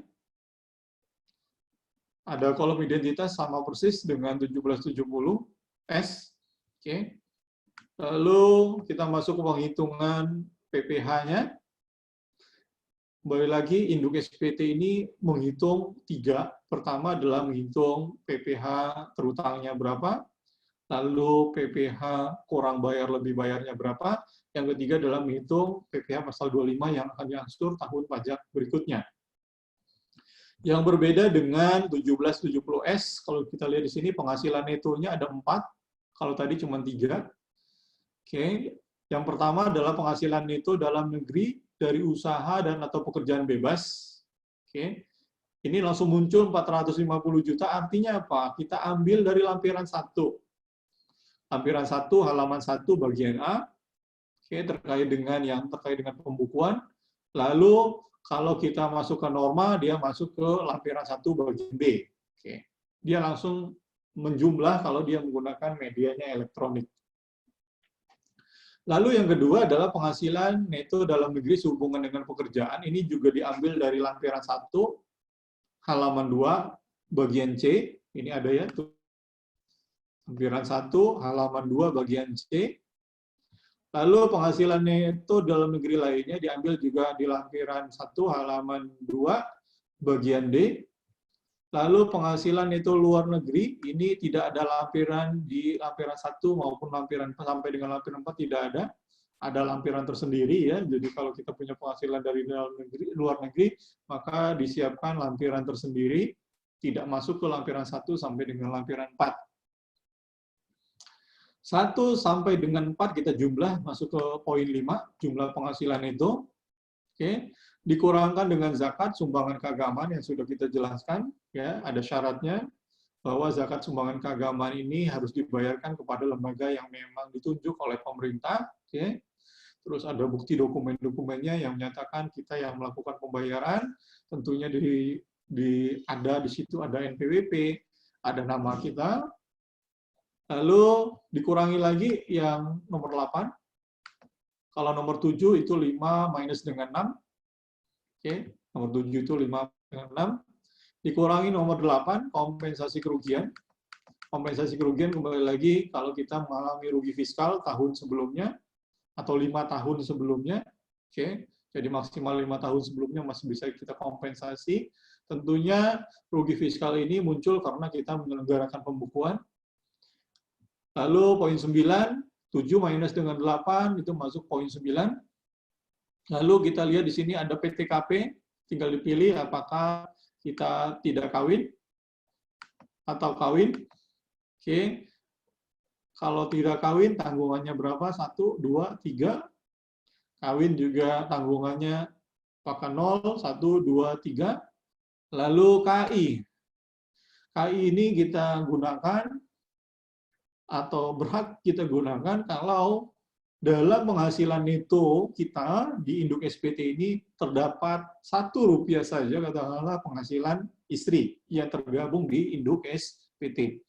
Ada kolom identitas sama persis dengan 1770S. Oke. Lalu kita masuk ke penghitungan PPh-nya. Kembali lagi, induk SPT ini menghitung 3. Pertama adalah menghitung PPh terutangnya berapa. Lalu PPh kurang bayar lebih bayarnya berapa. Yang ketiga adalah menghitung PPh pasal 25 yang akan diangsur tahun pajak berikutnya. Yang berbeda dengan 1770S, kalau kita lihat di sini penghasilan netonya ada 4, kalau tadi cuma 3. Oke. Yang pertama adalah penghasilan neto dalam negeri dari usaha dan atau pekerjaan bebas. Oke. Ini langsung muncul 450 juta, artinya apa? Kita ambil dari lampiran 1. Lampiran 1, halaman 1, bagian A. Oke, terkait dengan pembukuan. Lalu kalau kita masuk ke norma, dia masuk ke lampiran 1 bagian B. Oke. Dia langsung menjumlah kalau dia menggunakan medianya elektronik. Lalu yang kedua adalah penghasilan neto dalam negeri sehubungan dengan pekerjaan. Ini juga diambil dari lampiran 1, halaman 2, bagian C. Ini ada ya, tuh. Lampiran 1, halaman 2, bagian C. Lalu penghasilan neto dalam negeri lainnya diambil juga di lampiran 1, halaman 2, bagian D. Lalu penghasilan neto luar negeri, ini tidak ada lampiran di lampiran 1 maupun lampiran sampai dengan lampiran 4 tidak ada. Ada lampiran tersendiri ya. Jadi kalau kita punya penghasilan dari dalam negeri, luar negeri, maka disiapkan lampiran tersendiri, tidak masuk ke lampiran 1 sampai dengan lampiran 4. 1 sampai dengan 4 kita jumlah masuk ke poin 5, jumlah penghasilan itu. Oke, dikurangkan dengan zakat, sumbangan keagamaan yang sudah kita jelaskan, ya, ada syaratnya. bahwa zakat sumbangan keagamaan ini harus dibayarkan kepada lembaga yang memang ditunjuk oleh pemerintah. Oke. Terus ada bukti dokumen-dokumennya yang menyatakan kita yang melakukan pembayaran, tentunya ada di situ ada NPWP, ada nama kita. Lalu dikurangi lagi yang nomor 8. Kalau nomor 7 itu 5 minus dengan 6. Oke, nomor 7 itu 5 dengan 6. Dikurangi nomor 8, kompensasi kerugian. Kompensasi kerugian kembali lagi kalau kita mengalami rugi fiskal tahun sebelumnya atau 5 tahun sebelumnya. Oke, jadi maksimal 5 tahun sebelumnya masih bisa kita kompensasi. Tentunya rugi fiskal ini muncul karena kita menyelenggarakan pembukuan. Lalu poin 9, 7 minus dengan 8 itu masuk poin 9. Lalu kita lihat di sini ada PTKP, tinggal dipilih apakah kita tidak kawin atau kawin. Oke. Kalau tidak kawin, tanggungannya berapa? 1, 2, 3. Kawin juga tanggungannya apakah 0, 1, 2, 3. Lalu KI. KI ini kita gunakan atau berhak kita gunakan kalau dalam penghasilan neto kita di induk SPT ini terdapat Rp1 saja, katakanlah penghasilan istri yang tergabung di induk SPT.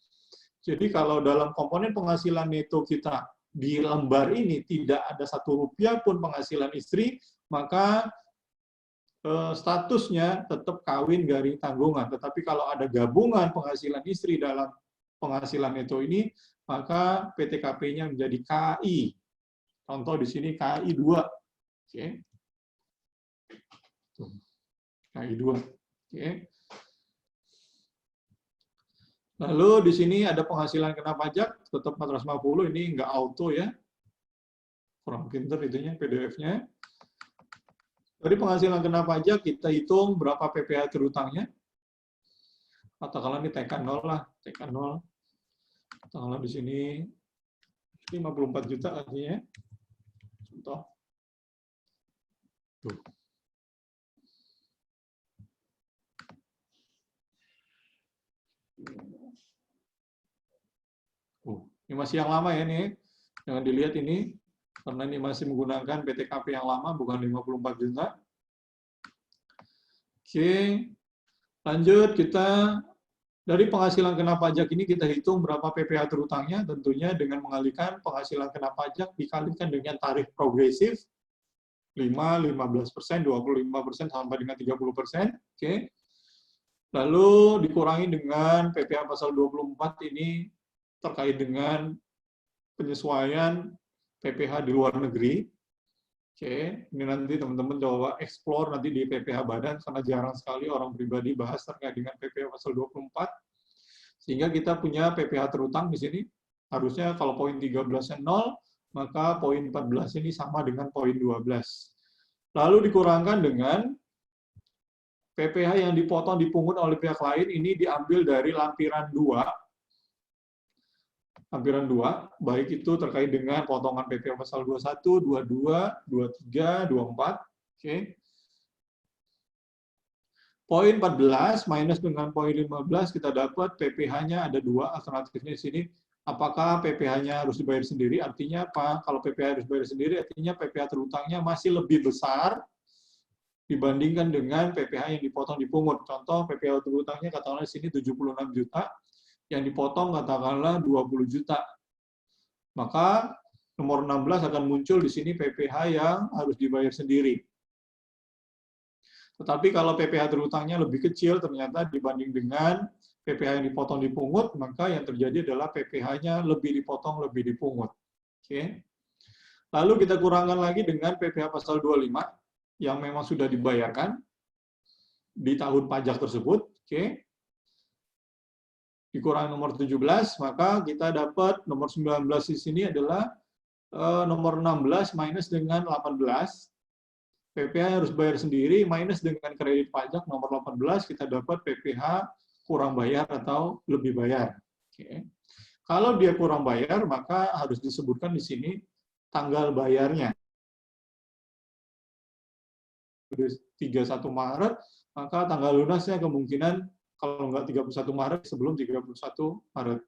Jadi kalau dalam komponen penghasilan neto kita di lembar ini tidak ada Rp1 pun penghasilan istri, maka statusnya tetap kawin garing tanggungan. Tetapi kalau ada gabungan penghasilan istri dalam penghasilan neto ini, maka PTKP-nya menjadi KI. Contoh di sini KI 2. Oke. KI 2. Oke. Lalu di sini ada penghasilan kena pajak, tetap 450, ini enggak auto ya. Kurang pinter itunya, PDF-nya. Dari penghasilan kena pajak, kita hitung berapa PPh terutangnya. Katakanlah ini TK 0 lah, TK 0. Katakanlah di sini 54 juta artinya. Contoh. Tuh. Ini masih yang lama ya nih. Jangan dilihat ini, karena ini masih menggunakan PTKP yang lama, bukan 54 juta. Oke, lanjut kita dari penghasilan kena pajak ini kita hitung berapa PPh terutangnya, tentunya dengan mengalihkan penghasilan kena pajak dikalikan dengan tarif progresif 5, 15%, 25% sampai dengan 30%. Oke. Lalu dikurangi dengan PPh pasal 24 ini terkait dengan penyesuaian PPh di luar negeri. Oke, ini nanti teman-teman coba explore nanti di PPh Badan, karena jarang sekali orang pribadi bahas terkait dengan PPh pasal 24. Sehingga kita punya PPh terutang di sini. Harusnya kalau poin 13-nya 0, maka poin 14 ini sama dengan poin 12. Lalu dikurangkan dengan PPh yang dipotong dipungut oleh pihak lain, ini diambil dari lampiran 2. Lampiran 2, baik itu terkait dengan potongan PPh pasal 21, 22, 23, 24. Oke. Poin 14 minus dengan poin 15 kita dapat PPh-nya ada 2 alternatifnya di sini. Apakah PPh-nya harus dibayar sendiri? Artinya apa? Kalau PPh harus dibayar sendiri, artinya PPh terutangnya masih lebih besar dibandingkan dengan PPh yang dipotong dipungut. Contoh PPh terutangnya katakanlah di sini 76 juta. Yang dipotong katakanlah 20 juta. Maka nomor 16 akan muncul di sini PPh yang harus dibayar sendiri. Tetapi kalau PPh terutangnya lebih kecil ternyata dibanding dengan PPh yang dipotong dipungut, maka yang terjadi adalah PPh-nya lebih dipotong, lebih dipungut. Oke. Lalu kita kurangkan lagi dengan PPh pasal 25 yang memang sudah dibayarkan di tahun pajak tersebut. Oke. Dikurangi nomor 17, maka kita dapat nomor 19 di sini adalah nomor 16 minus dengan 18. PPh harus bayar sendiri, minus dengan kredit pajak nomor 18, kita dapat PPh kurang bayar atau lebih bayar. Oke. Kalau dia kurang bayar, maka harus disebutkan di sini tanggal bayarnya. 31 Maret, maka tanggal lunasnya kemungkinan kalau nggak 31 Maret, sebelum 31 Maret.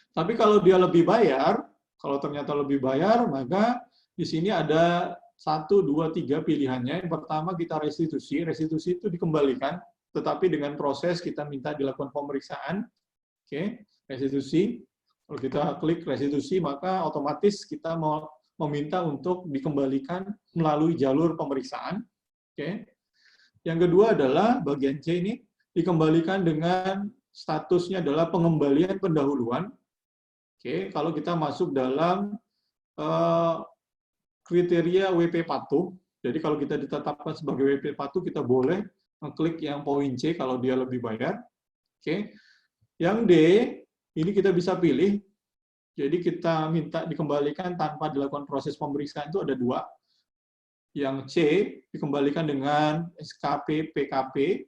Tapi kalau dia lebih bayar, kalau ternyata lebih bayar, maka di sini ada 1, 2, 3 pilihannya. Yang pertama kita restitusi. Restitusi itu dikembalikan, tetapi dengan proses kita minta dilakukan pemeriksaan. Oke, restitusi. Kalau kita klik restitusi, maka otomatis kita mau meminta untuk dikembalikan melalui jalur pemeriksaan. Oke. Yang kedua adalah bagian C ini, dikembalikan dengan statusnya adalah pengembalian pendahuluan. Oke, kalau kita masuk dalam kriteria WP patuh, jadi kalau kita ditetapkan sebagai WP patuh, kita boleh mengklik yang poin C kalau dia lebih bayar. Oke, yang D, ini kita bisa pilih, jadi kita minta dikembalikan tanpa dilakukan proses pemeriksaan itu ada 2. Yang C, dikembalikan dengan SKP PKP,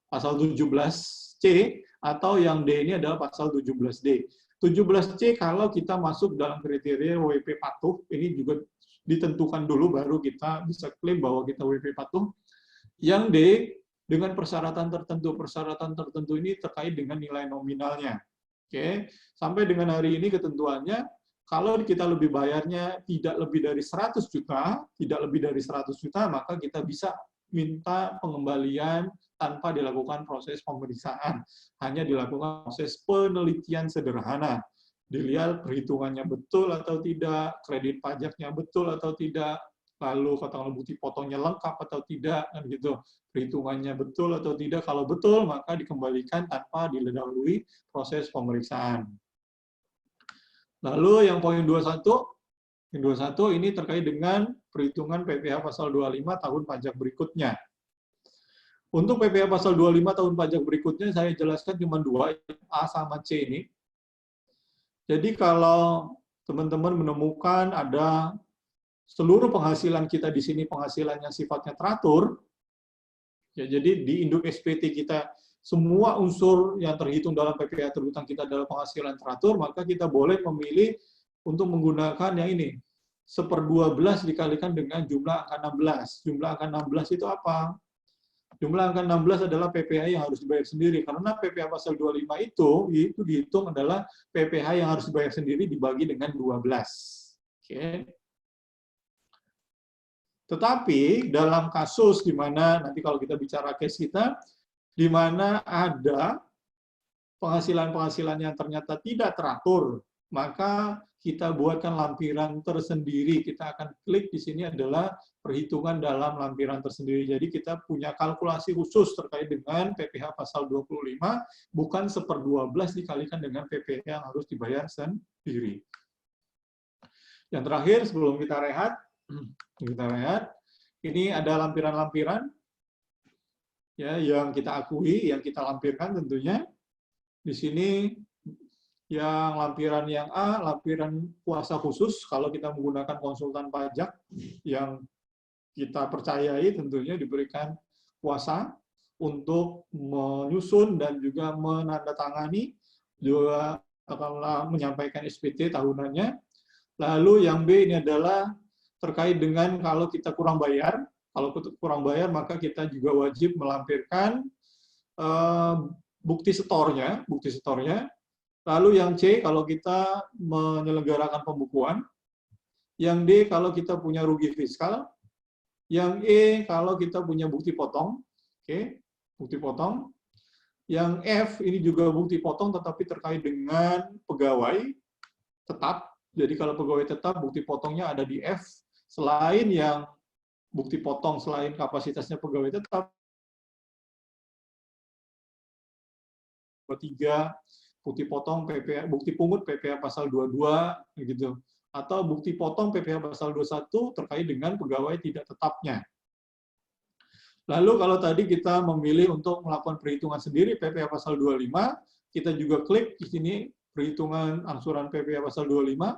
pasal 17C, atau yang D ini adalah pasal 17D. 17C kalau kita masuk dalam kriteria WP patuh, ini juga ditentukan dulu baru kita bisa klaim bahwa kita WP patuh. Yang D dengan persyaratan tertentu. Persyaratan tertentu ini terkait dengan nilai nominalnya. Oke, sampai dengan hari ini ketentuannya kalau kita lebih bayarnya tidak lebih dari 100 juta, tidak lebih dari 100 juta, maka kita bisa minta pengembalian tanpa dilakukan proses pemeriksaan. Hanya dilakukan proses penelitian sederhana. Dilihat perhitungannya betul atau tidak, kredit pajaknya betul atau tidak, lalu katakanlah bukti potongnya lengkap atau tidak, dan gitu. Perhitungannya betul atau tidak. Kalau betul, maka dikembalikan tanpa didahului proses pemeriksaan. Lalu yang poin 21, yang 21 ini terkait dengan perhitungan PPh pasal 25 tahun pajak berikutnya. Untuk PPh pasal 25 tahun pajak berikutnya saya jelaskan cuma 2, A sama C ini. Jadi kalau teman-teman menemukan ada seluruh penghasilan kita di sini penghasilannya sifatnya teratur, ya jadi di induk SPT kita semua unsur yang terhitung dalam PPh terhutang kita adalah penghasilan teratur, maka kita boleh memilih untuk menggunakan yang ini. 1/12 dikalikan dengan jumlah angka 16. Jumlah angka 16 itu apa? Jumlah angka 16 adalah PPh yang harus dibayar sendiri. Karena PPh pasal 25 itu dihitung adalah PPh yang harus dibayar sendiri dibagi dengan 12. Oke. Tetapi dalam kasus di mana nanti kalau kita bicara case kita, di mana ada penghasilan-penghasilan yang ternyata tidak teratur, maka kita buatkan lampiran tersendiri. Kita akan klik di sini adalah perhitungan dalam lampiran tersendiri. Jadi kita punya kalkulasi khusus terkait dengan PPh pasal 25, bukan 1/12 dikalikan dengan PPh yang harus dibayar sendiri. Yang terakhir, sebelum kita rehat, ini ada lampiran-lampiran ya yang kita akui, yang kita lampirkan tentunya. Di sini yang lampiran yang A, lampiran kuasa khusus, kalau kita menggunakan konsultan pajak yang kita percayai tentunya diberikan kuasa untuk menyusun dan juga menandatangani, juga akan menyampaikan SPT tahunannya. Lalu yang B ini adalah terkait dengan kalau kita kurang bayar. Kalau kurang bayar, maka kita juga wajib melampirkan bukti setornya. Lalu yang C, kalau kita menyelenggarakan pembukuan. Yang D, kalau kita punya rugi fiskal. Yang E, kalau kita punya bukti potong. Oke, bukti potong. Yang F, ini juga bukti potong, tetapi terkait dengan pegawai tetap. Jadi kalau pegawai tetap, bukti potongnya ada di F. Selain yang bukti potong selain kapasitasnya pegawai tetap, 3 bukti potong PPh, bukti pungut PPh pasal 22 gitu, atau bukti potong PPh pasal 21 terkait dengan pegawai tidak tetapnya. Lalu kalau tadi kita memilih untuk melakukan perhitungan sendiri PPh pasal 25, kita juga klik di sini perhitungan angsuran PPh pasal 25.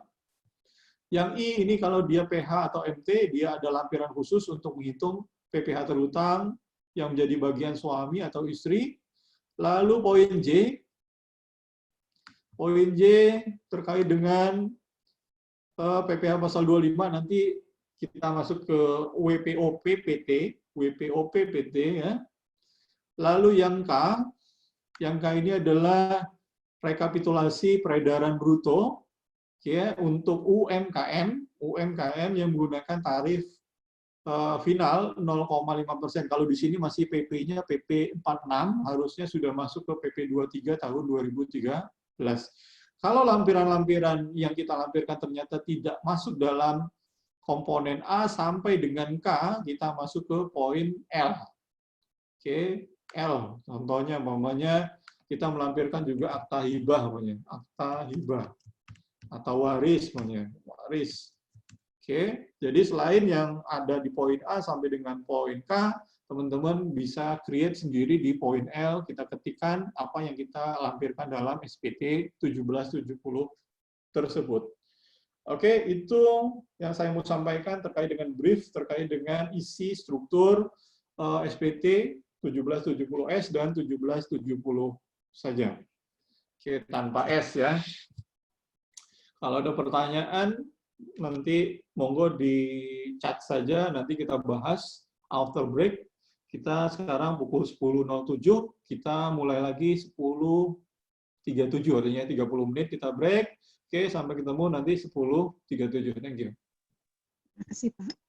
Yang I ini kalau dia PH atau MT, dia ada lampiran khusus untuk menghitung PPh terhutang yang menjadi bagian suami atau istri. Lalu poin J terkait dengan PPh pasal 25, nanti kita masuk ke WPOP PT ya. Lalu yang K ini adalah rekapitulasi peredaran bruto ya, untuk UMKM yang menggunakan tarif final 0,5%. Kalau di sini masih PP-nya PP 46, harusnya sudah masuk ke PP 23 tahun 2013. Kalau lampiran-lampiran yang kita lampirkan ternyata tidak masuk dalam komponen A sampai dengan K, kita masuk ke poin L. Oke, L. Contohnya, kita melampirkan juga akta hibah, akta hibah atau waris, waris. Oke, jadi selain yang ada di poin A sampai dengan poin K, teman-teman bisa create sendiri di poin L, kita ketikkan apa yang kita lampirkan dalam SPT 1770 tersebut. Oke, itu yang saya mau sampaikan terkait dengan brief, terkait dengan isi struktur SPT 1770S dan 1770 saja. Oke, tanpa S ya. Kalau ada pertanyaan, nanti monggo di chat saja, nanti kita bahas after break. Kita sekarang pukul 10.07, kita mulai lagi 10.37, artinya 30 menit kita break. Oke, sampai ketemu nanti 10.37. Thank you. Terima kasih, Pak.